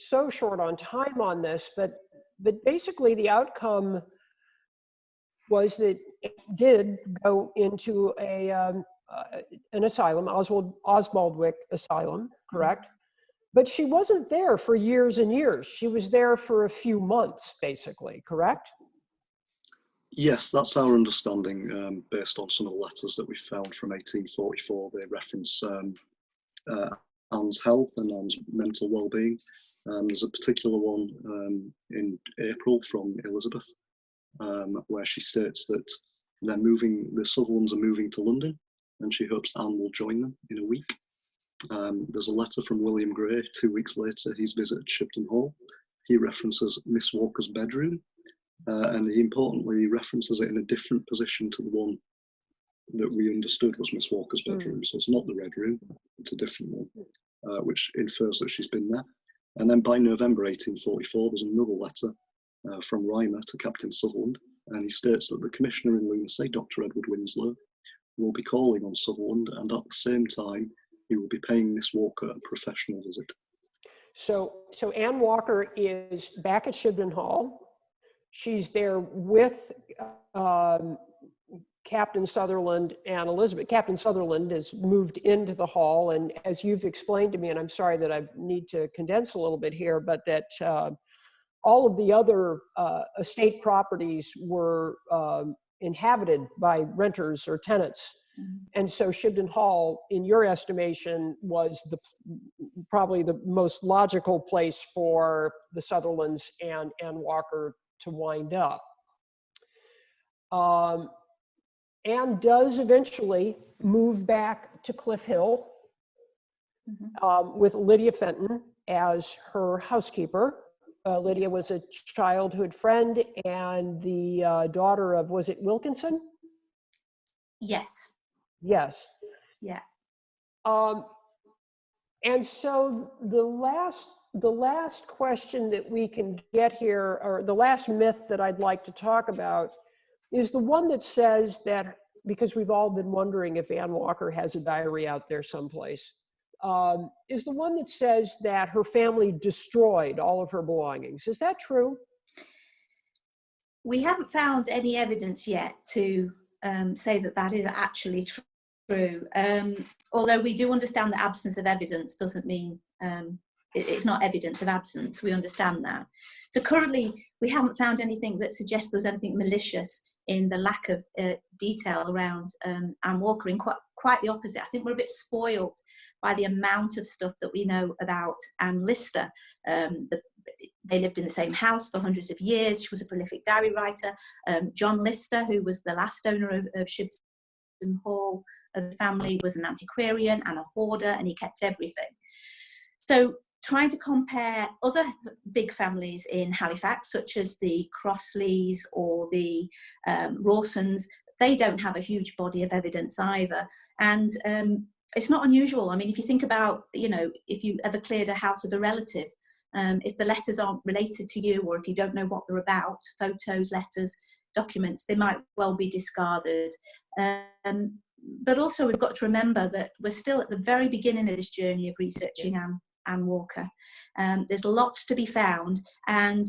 so short on time on this, but basically the outcome was that it did go into an asylum, Oswaldwick Asylum, correct? But she wasn't there for years and years. She was there for a few months, basically, correct? Yes, that's our understanding, based on some of the letters that we found from 1844. They reference Anne's health and Anne's mental well-being. There's a particular one in April from Elizabeth, where she states that the Sutherlands are moving to London, and she hopes Anne will join them in a week. There's a letter from William Gray 2 weeks later. He's visited Shibden Hall. He references Miss Walker's bedroom, and he importantly references it in a different position to the one that we understood was Miss Walker's bedroom. So it's not the Red Room, it's a different one, which infers that she's been there. And then by November 1844, there's another letter from Reimer to Captain Sutherland, and he states that the Commissioner in Lunacy, Dr. Edward Winslow, will be calling on Sutherland, and at the same time, he will be paying Miss Walker a professional visit. So Anne Walker is back at Shibden Hall. She's there with Captain Sutherland and Elizabeth. Captain Sutherland has moved into the hall, and as you've explained to me, and I'm sorry that I need to condense a little bit here, but that all of the other estate properties were inhabited by renters or tenants. And so Shibden Hall, in your estimation, was probably the most logical place for the Sutherlands and Walker to wind up. Anne does eventually move back to Cliff Hill with Lydia Fenton as her housekeeper. Lydia was a childhood friend and the daughter of, was it Wilkinson? Yes. Yes. Yeah. And so the last question that we can get here, or the last myth that I'd like to talk about, is the one that says that, because we've all been wondering if Anne Walker has a diary out there someplace, is the one that says that her family destroyed all of her belongings. Is that true? We haven't found any evidence yet to say that that is actually true. Although we do understand the absence of evidence doesn't mean it's not evidence of absence. We understand that. So currently, we haven't found anything that suggests there was anything malicious in the lack of detail around Anne Walker. In quite the opposite. I think we're a bit spoiled by the amount of stuff that we know about Anne Lister. They lived in the same house for hundreds of years. She was a prolific diary writer. John Lister, who was the last owner of Shibden Hall of the family, was an antiquarian and a hoarder, and he kept everything. So trying to compare other big families in Halifax, such as the Crossleys or the Rawsons, they don't have a huge body of evidence either. And it's not unusual. I mean, if you think about, if you ever cleared a house of a relative, if the letters aren't related to you, or if you don't know what they're about, photos, letters, documents, they might well be discarded. But also we've got to remember that we're still at the very beginning of this journey of researching Anne Walker. There's lots to be found, and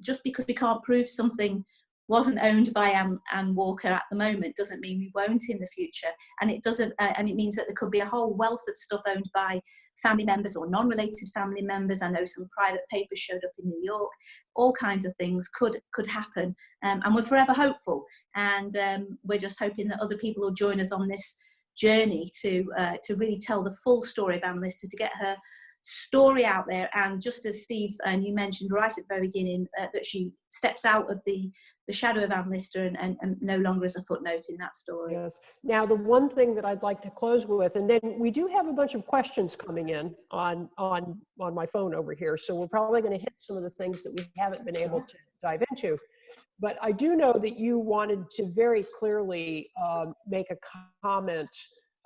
just because we can't prove something wasn't owned by Anne Walker at the moment doesn't mean we won't in the future. And it doesn't, and it means that there could be a whole wealth of stuff owned by family members or non-related family members. I know some private papers showed up in New York. All kinds of things could happen, and we're forever hopeful. And we're just hoping that other people will join us on this journey to really tell the full story of Anne Lister, to get her story out there. And just as Steve and you mentioned right at the very beginning, that she steps out of the shadow of Anne Lister and no longer is a footnote in that story. Yes. Now, the one thing that I'd like to close with, and then we do have a bunch of questions coming in on my phone over here, so we're probably going to hit some of the things that we haven't been able to dive into. But I do know that you wanted to very clearly make a comment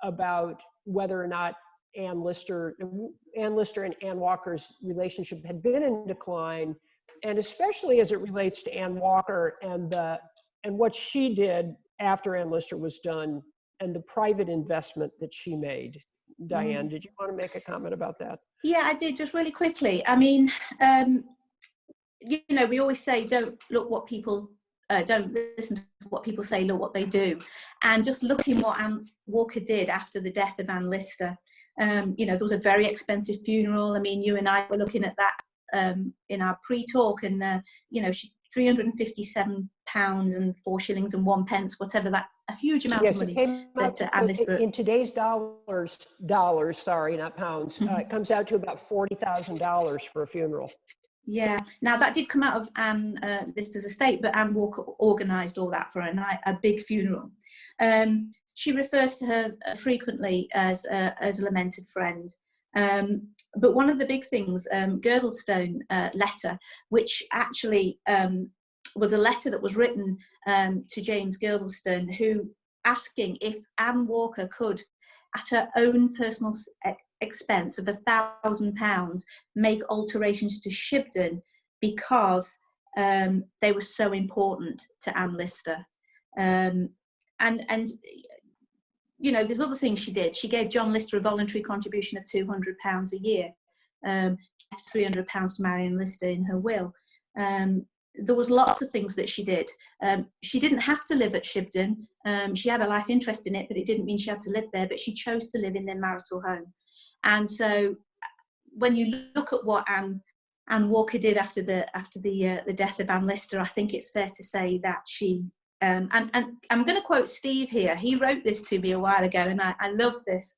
about whether or not Anne Lister and Anne Walker's relationship had been in decline, and especially as it relates to Anne Walker and what she did after Anne Lister was done, and the private investment that she made. Diane, did you want to make a comment about that? Yeah, I did, just really quickly. I mean, we always say don't look what people don't listen to what people say, look what they do. And just looking what Anne Walker did after the death of Anne Lister, there was a very expensive funeral. I mean, you and I were looking at that in our pre-talk, and she's £357 and 4 shillings and 1 pence, whatever that, a huge amount of money. It came out Anne Lister, in today's dollars, sorry, not pounds. It comes out to about $40,000 for a funeral. Yeah, now that did come out of Anne Lister's estate, but Anne Walker organised all that for her, a big funeral. She refers to her frequently as a lamented friend. But one of the big things, Girdlestone letter, which actually was a letter that was written to James Girdlestone, who asking if Anne Walker could, at her own personal expense of £1,000, make alterations to Shibden because they were so important to Anne Lister. And there's other things she did. She gave John Lister a voluntary contribution of £200 a year, £300 to Marion Lister in her will. There was lots of things that she did. She didn't have to live at Shibden. She had a life interest in it, but it didn't mean she had to live there, but she chose to live in their marital home. And so when you look at what Anne Walker did after the death of Anne Lister, I think it's fair to say that she, and I'm going to quote Steve here. He wrote this to me a while ago, and I love this.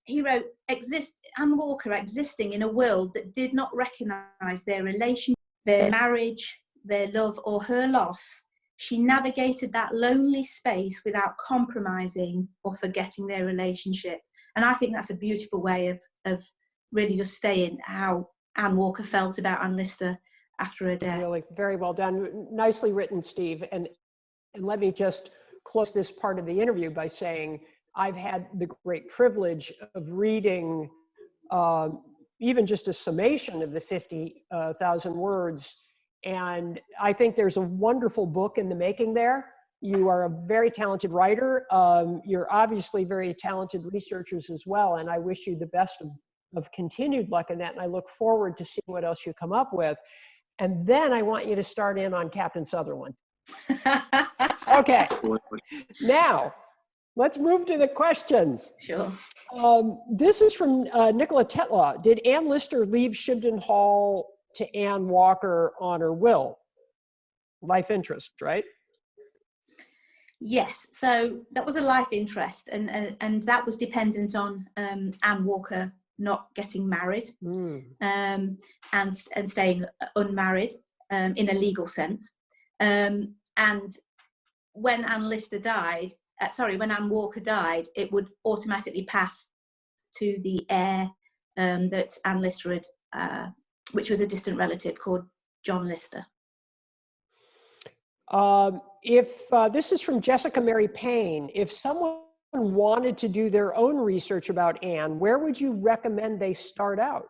He wrote, Anne Walker existing in a world that did not recognise their relationship, their marriage, their love, or her loss, she navigated that lonely space without compromising or forgetting their relationship. And I think that's a beautiful way of really just saying how Anne Walker felt about Anne Lister after her death. Really, very well done. Nicely written, Steve. And let me just close this part of the interview by saying I've had the great privilege of reading even just a summation of the 50,000 words. And I think there's a wonderful book in the making there. You are a very talented writer. You're obviously very talented researchers as well. And I wish you the best of continued luck in that. And I look forward to seeing what else you come up with. And then I want you to start in on Captain Sutherland. Okay. Now, let's move to the questions. Sure. This is from Nicola Tetlaw. Did Anne Lister leave Shibden Hall to Anne Walker on her will? Life interest, right? Yes, so that was a life interest, and that was dependent on Anne Walker not getting married and staying unmarried in a legal sense. And when Anne Lister died, when Anne Walker died, it would automatically pass to the heir that Anne Lister had, which was a distant relative called John Lister. This is from Jessica Mary Payne. If someone wanted to do their own research about Anne, where would you recommend they start out?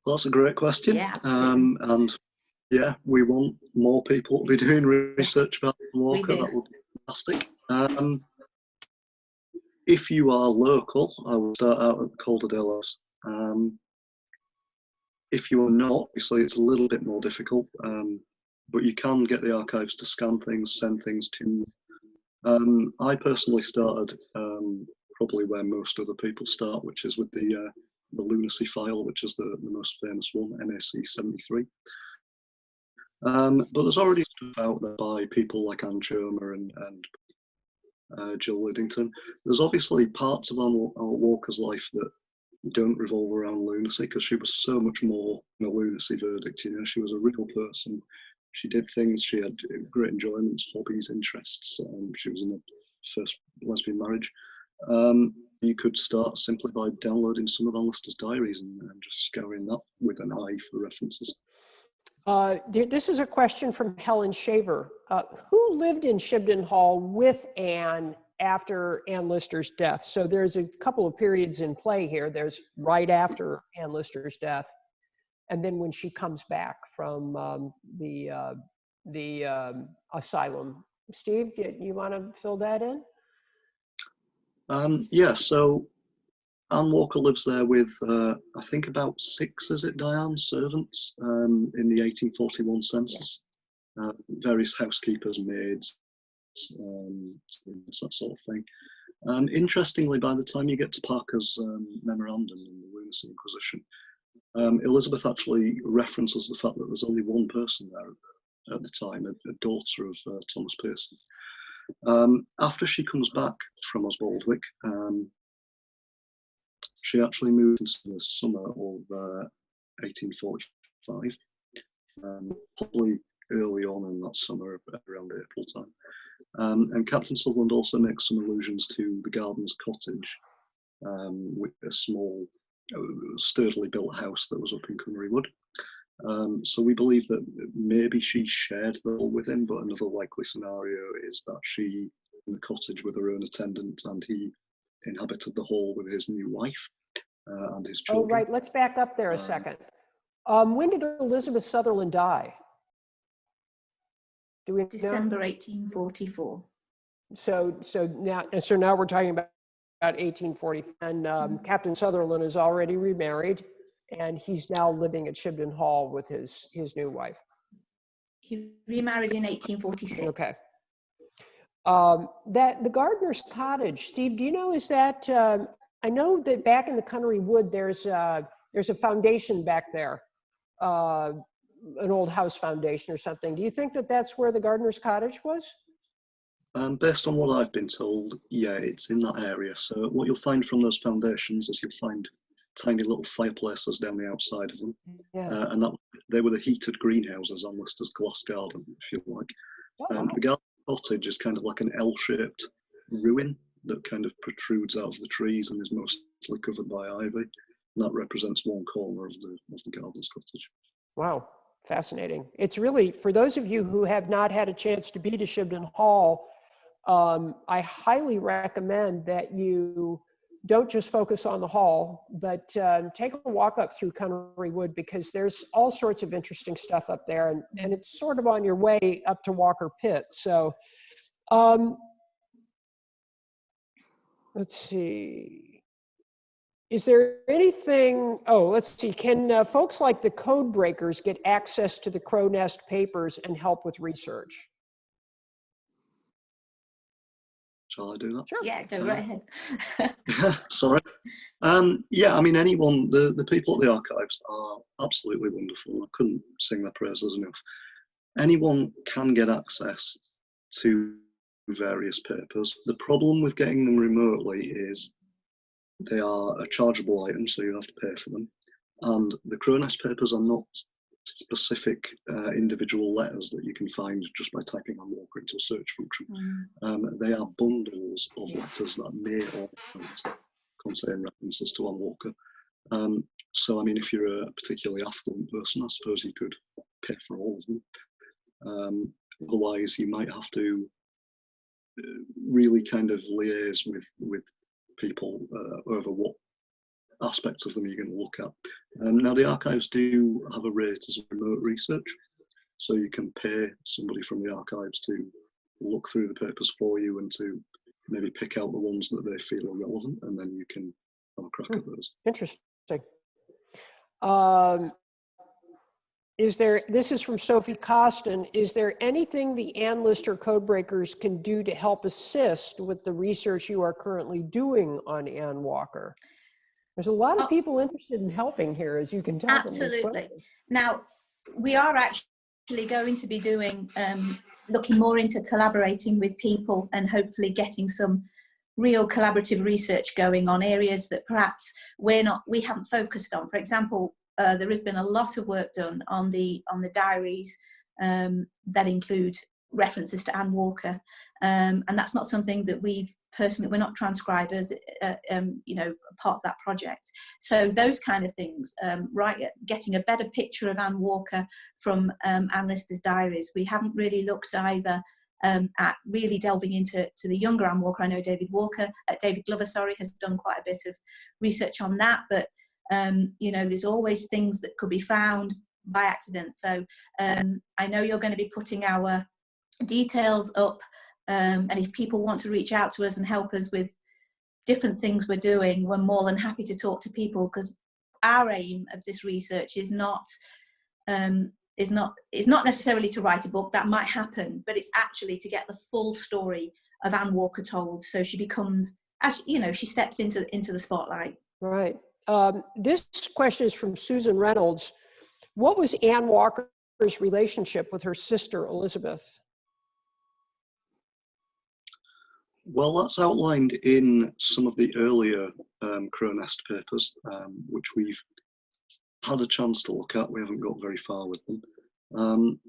Well, that's a great question. Yeah, and yeah, we want more people to be doing research about Anne Walker. That would be fantastic. If you are local, I would start out at Calderdale House. If you are not, obviously it's a little bit more difficult, but you can get the archives to scan things, send things to you. I personally started probably where most other people start, which is with the Lunacy file, which is the most famous one, NAC 73. But there's already stuff out there by people like Anne Chomer and Jill Lidington. There's obviously parts of Anne Walker's life that don't revolve around lunacy, because she was so much more than a lunacy verdict. You know, she was a real person. She did things. She had great enjoyments, hobbies, interests. She was in a first lesbian marriage. You could start simply by downloading some of Anne Lister's diaries and just scouring that with an eye for references. This is a question from Helen Shaver. Who lived in Shibden Hall with Anne after Anne Lister's death? So there's a couple of periods in play here. There's right after Anne Lister's death, and then when she comes back from the asylum. Steve, you want to fill that in? Yeah, so Anne Walker lives there with, I think about 6, is it, Diane, servants in the 1841 census. Yeah. Various housekeepers, maids, that sort of thing. Interestingly, by the time you get to Parker's memorandum in the Lunacy Inquisition, Elizabeth actually references the fact that there's only one person there at the time, a daughter of Thomas Pearson. After she comes back from Osbaldwick, she actually moved into the summer of 1845, probably early on in that summer, around April time. And Captain Sutherland also makes some allusions to the Gardener's cottage, with a small, sturdily built house that was up in Cymru Wood. So we believe that maybe she shared the hall with him, but another likely scenario is that she in the cottage with her own attendant, and he inhabited the hall with his new wife and his children. Oh, right. Let's back up there a second. When did Elizabeth Sutherland die? Do we know? December 1844. So now we're talking about 1840, and Captain Sutherland is already remarried, and he's now living at Shibden Hall with his new wife. He remarried in 1846. Okay. That the Gardener's cottage, Steve, do you know, is that, I know that back in the Cymru Wood, there's a foundation back there, an old house foundation or something. Do you think that that's where the Gardener's cottage was? Based on what I've been told, yeah, it's in that area. So what you'll find from those foundations is you'll find tiny little fireplaces down the outside of them. Yeah. And that they were the heated greenhouses Anne Lister's glass garden, if you like. Oh, wow. The garden cottage is kind of like an L-shaped ruin that kind of protrudes out of the trees and is mostly covered by ivy. And that represents one corner of the gardener's cottage. Wow, fascinating. It's really, for those of you who have not had a chance to be to Shibden Hall, I highly recommend that you don't just focus on the hall, but take a walk up through Connery Wood, because there's all sorts of interesting stuff up there, and it's sort of on your way up to Walker Pit. So let's see. Is there anything, let's see, can folks like the Code Breakers get access to the Crow Nest papers and help with research? Shall I do that? Sure. Yeah, go right ahead. Sorry. Yeah, I mean, anyone, the people at the archives are absolutely wonderful. I couldn't sing their praises enough. Anyone can get access to various papers. The problem with getting them remotely is they are a chargeable item, so you have to pay for them. And the Crow Nest papers are not specific individual letters that you can find just by typing on Walker into a search function. They are bundles of letters that may or not contain references to Anne Walker. So, I mean, if you're a particularly affluent person, I suppose you could pay for all of them. Otherwise, you might have to really kind of liaise with people over what aspects of them you're going to look at. Now, the archives do have a rate as remote research, so you can pay somebody from the archives to look through the papers for you and to maybe pick out the ones that they feel are relevant, and then you can have a crack at those. Interesting. This is from Sophie Costin, is there anything the Anne Lister Codebreakers can do to help assist with the research you are currently doing on Anne Walker? There's a lot of people interested in helping here, as you can tell. Absolutely. Now, we are actually going to be doing, looking more into collaborating with people and hopefully getting some real collaborative research going on areas that perhaps we haven't focused on. For example, there has been a lot of work done on the diaries that include references to Anne Walker, and that's not something that we're not transcribers, part of that project. So those kind of things, getting a better picture of Anne Walker from Anne Lister's diaries. We haven't really looked either at really delving into the younger Anne Walker. I know David Glover, has done quite a bit of research on that, but there's always things that could be found by accident. So I know you're going to be putting our details up, and if people want to reach out to us and help us with different things we're doing, we're more than happy to talk to people, because our aim of this research is not necessarily to write a book. That might happen, but it's actually to get the full story of Anne Walker told, so she becomes, she steps into the spotlight. Right. This question is from Susan Reynolds. What was Anne Walker's relationship with her sister Elizabeth? Well, that's outlined in some of the earlier Crow Nest papers, which we've had a chance to look at. We haven't got very far with them.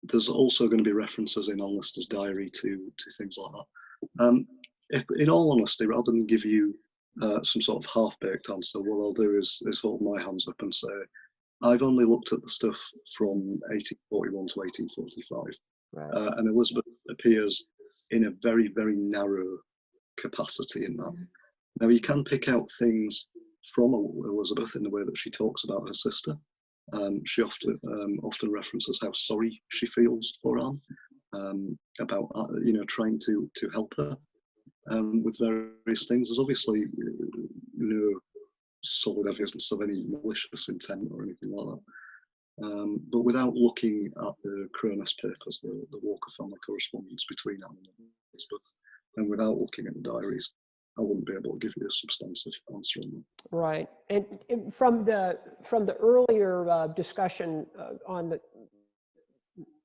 There's also going to be references in Anne Lister's diary to things like that. If, in all honesty, rather than give you some sort of half-baked answer, what I'll do is hold my hands up and say, I've only looked at the stuff from 1841 to 1845. Right. And Elizabeth appears in a very, very narrow capacity in that. Now, you can pick out things from Elizabeth in the way that she talks about her sister. She often references how sorry she feels for Anne, about trying to help her with various things. There's obviously no solid evidence of any malicious intent or anything like that. But without looking at the Crow Nest papers, the Walker family correspondence between Anne and Elizabeth, and without looking at the diaries, I wouldn't be able to give you a substantive answer on that. Right, and from the earlier discussion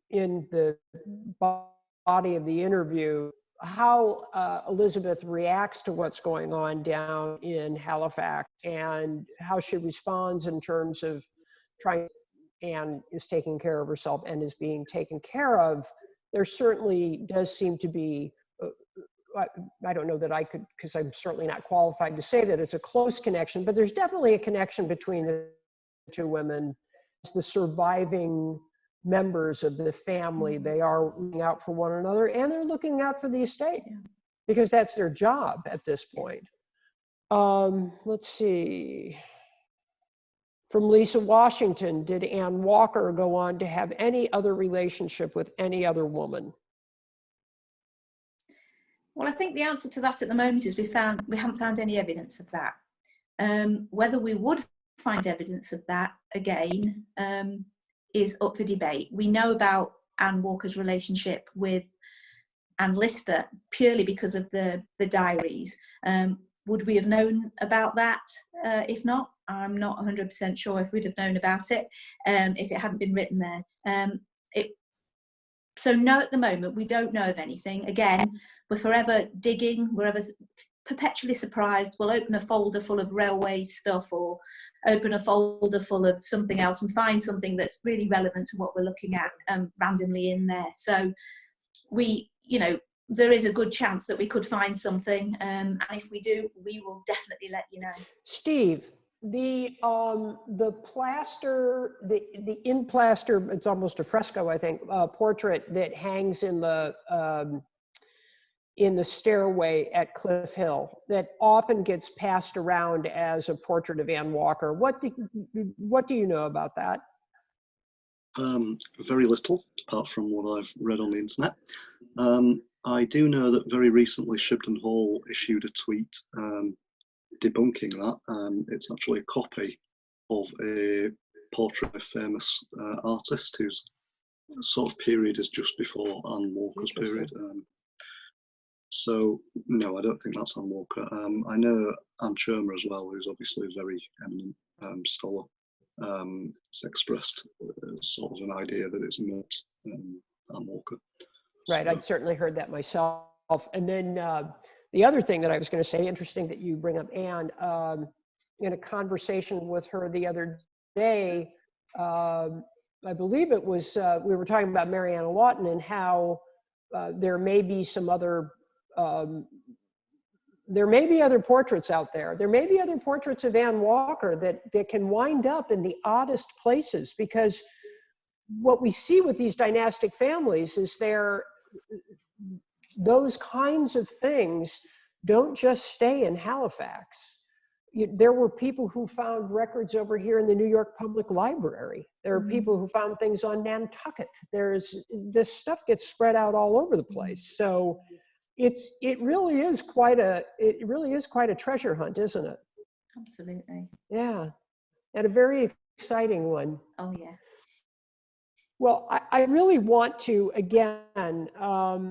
in the body of the interview, how Elizabeth reacts to what's going on down in Halifax and how she responds in terms of trying, Anne is taking care of herself and is being taken care of, there certainly does seem to be, I don't know that I could, because I'm certainly not qualified to say that it's a close connection, but there's definitely a connection between the two women. As the surviving members of the family, they are looking out for one another, and they're looking out for the estate, because that's their job at this point. Let's see. From Lisa Washington, did Anne Walker go on to have any other relationship with any other woman? Well, I think the answer to that at the moment is we haven't found any evidence of that. Whether we would find evidence of that again is up for debate. We know about Anne Walker's relationship with Anne Lister purely because of the diaries. Would we have known about that if not? I'm not 100% sure if we'd have known about it if it hadn't been written there. So no, at the moment, we don't know of anything. Again, we're forever digging, we're ever perpetually surprised. We'll open a folder full of railway stuff or open a folder full of something else and find something that's really relevant to what we're looking at randomly in there. So we, there is a good chance that we could find something. And if we do, we will definitely let you know. Steve, the plaster, the in plaster, it's almost a fresco, I think, portrait that hangs in the stairway at Cliff Hill that often gets passed around as a portrait of Anne Walker. What do you know about that? Very little, apart from what I've read on the internet. I do know that very recently Shibden Hall issued a tweet debunking that. It's actually a copy of a portrait of a famous artist whose sort of period is just before Anne Walker's period. So no, I don't think that's Anne Walker. I know Anne Shermer as well, who's obviously a very eminent scholar. Has expressed sort of an idea that it's not Anne Walker. Right, So, I'd certainly heard that myself. And then the other thing that I was going to say, interesting that you bring up Anne, in a conversation with her the other day, I believe it was, we were talking about Mariana Lawton and how there may be some other, there may be other portraits out there. There may be other portraits of Anne Walker that can wind up in the oddest places, because what we see with these dynastic families is those kinds of things don't just stay in Halifax. There were people who found records over here in the New York Public Library. There are people who found things on Nantucket. This stuff gets spread out all over the place. So it really is quite a treasure hunt, isn't it? Absolutely. Yeah, and a very exciting one. Oh yeah. Well, I really want to, again,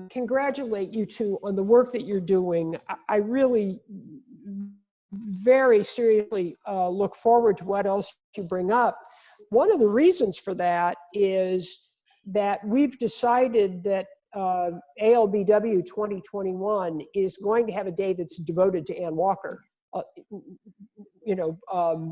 congratulate you two on the work that you're doing. I really very seriously look forward to what else you bring up. One of the reasons for that is that we've decided that ALBW 2021 is going to have a day that's devoted to Anne Walker,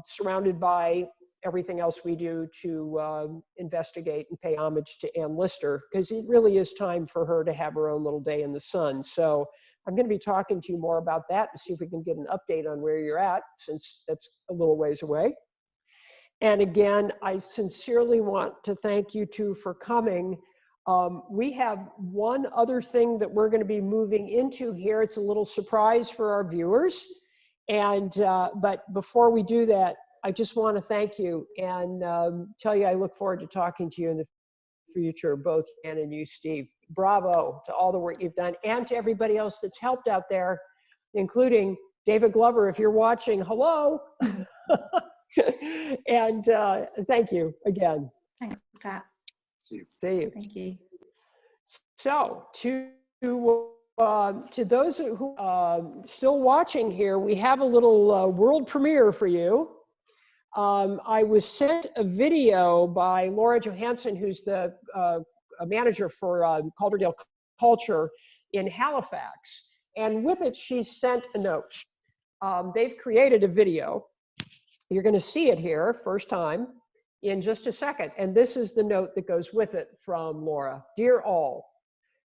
surrounded by everything else we do to investigate and pay homage to Anne Lister, because it really is time for her to have her own little day in the sun. So I'm going to be talking to you more about that and see if we can get an update on where you're at, since that's a little ways away. And again, I sincerely want to thank you two for coming. We have one other thing that we're going to be moving into here. It's a little surprise for our viewers. And but before we do that, I just want to thank you and tell you I look forward to talking to you in the future, both Anne and you, Steve. Bravo to all the work you've done, and to everybody else that's helped out there, including David Glover, if you're watching, hello. And thank you again. Thanks, Pat. See you. Thank you. So to those who still watching here, we have a little world premiere for you. I was sent a video by Laura Johansson, who's the manager for Calderdale Culture in Halifax. And with it, she sent a note. They've created a video. You're going to see it here, first time. in just a second. And this is the note that goes with it from Laura. Dear all,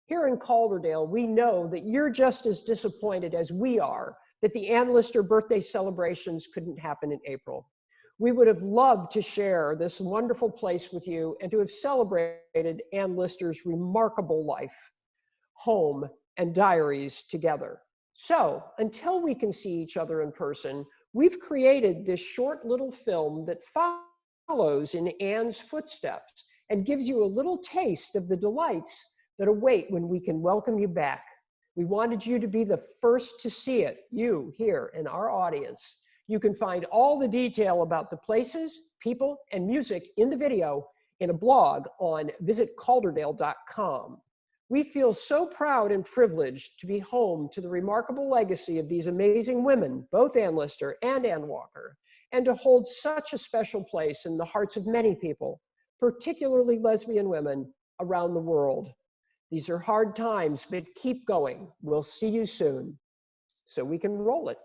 here in Calderdale, we know that you're just as disappointed as we are that the Ann Lister birthday celebrations couldn't happen in April. We would have loved to share this wonderful place with you and to have celebrated Ann Lister's remarkable life, home, and diaries together. So until we can see each other in person, we've created this short little film that follows in Ann's footsteps and gives you a little taste of the delights that await when we can welcome you back. We wanted you to be the first to see it, you here in our audience. You can find all the detail about the places, people, and music in the video in a blog on visitcalderdale.com. We feel so proud and privileged to be home to the remarkable legacy of these amazing women, both Ann Lister and Ann Walker, and to hold such a special place in the hearts of many people, particularly lesbian women around the world. These are hard times, but keep going. We'll see you soon. So we can roll it.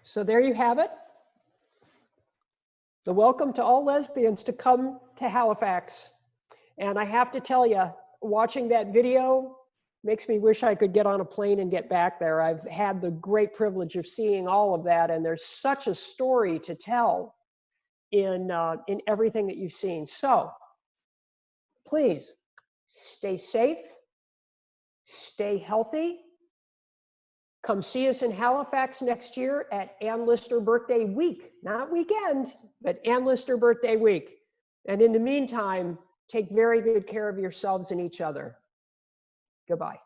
So there you have it. The welcome to all lesbians to come to Halifax. And I have to tell you, watching that video makes me wish I could get on a plane and get back there. I've had the great privilege of seeing all of that, and there's such a story to tell in everything that you've seen. So please stay safe, stay healthy. Come see us in Halifax next year at Ann Lister Birthday Week, not weekend, but Ann Lister Birthday Week. And in the meantime, take very good care of yourselves and each other. Goodbye.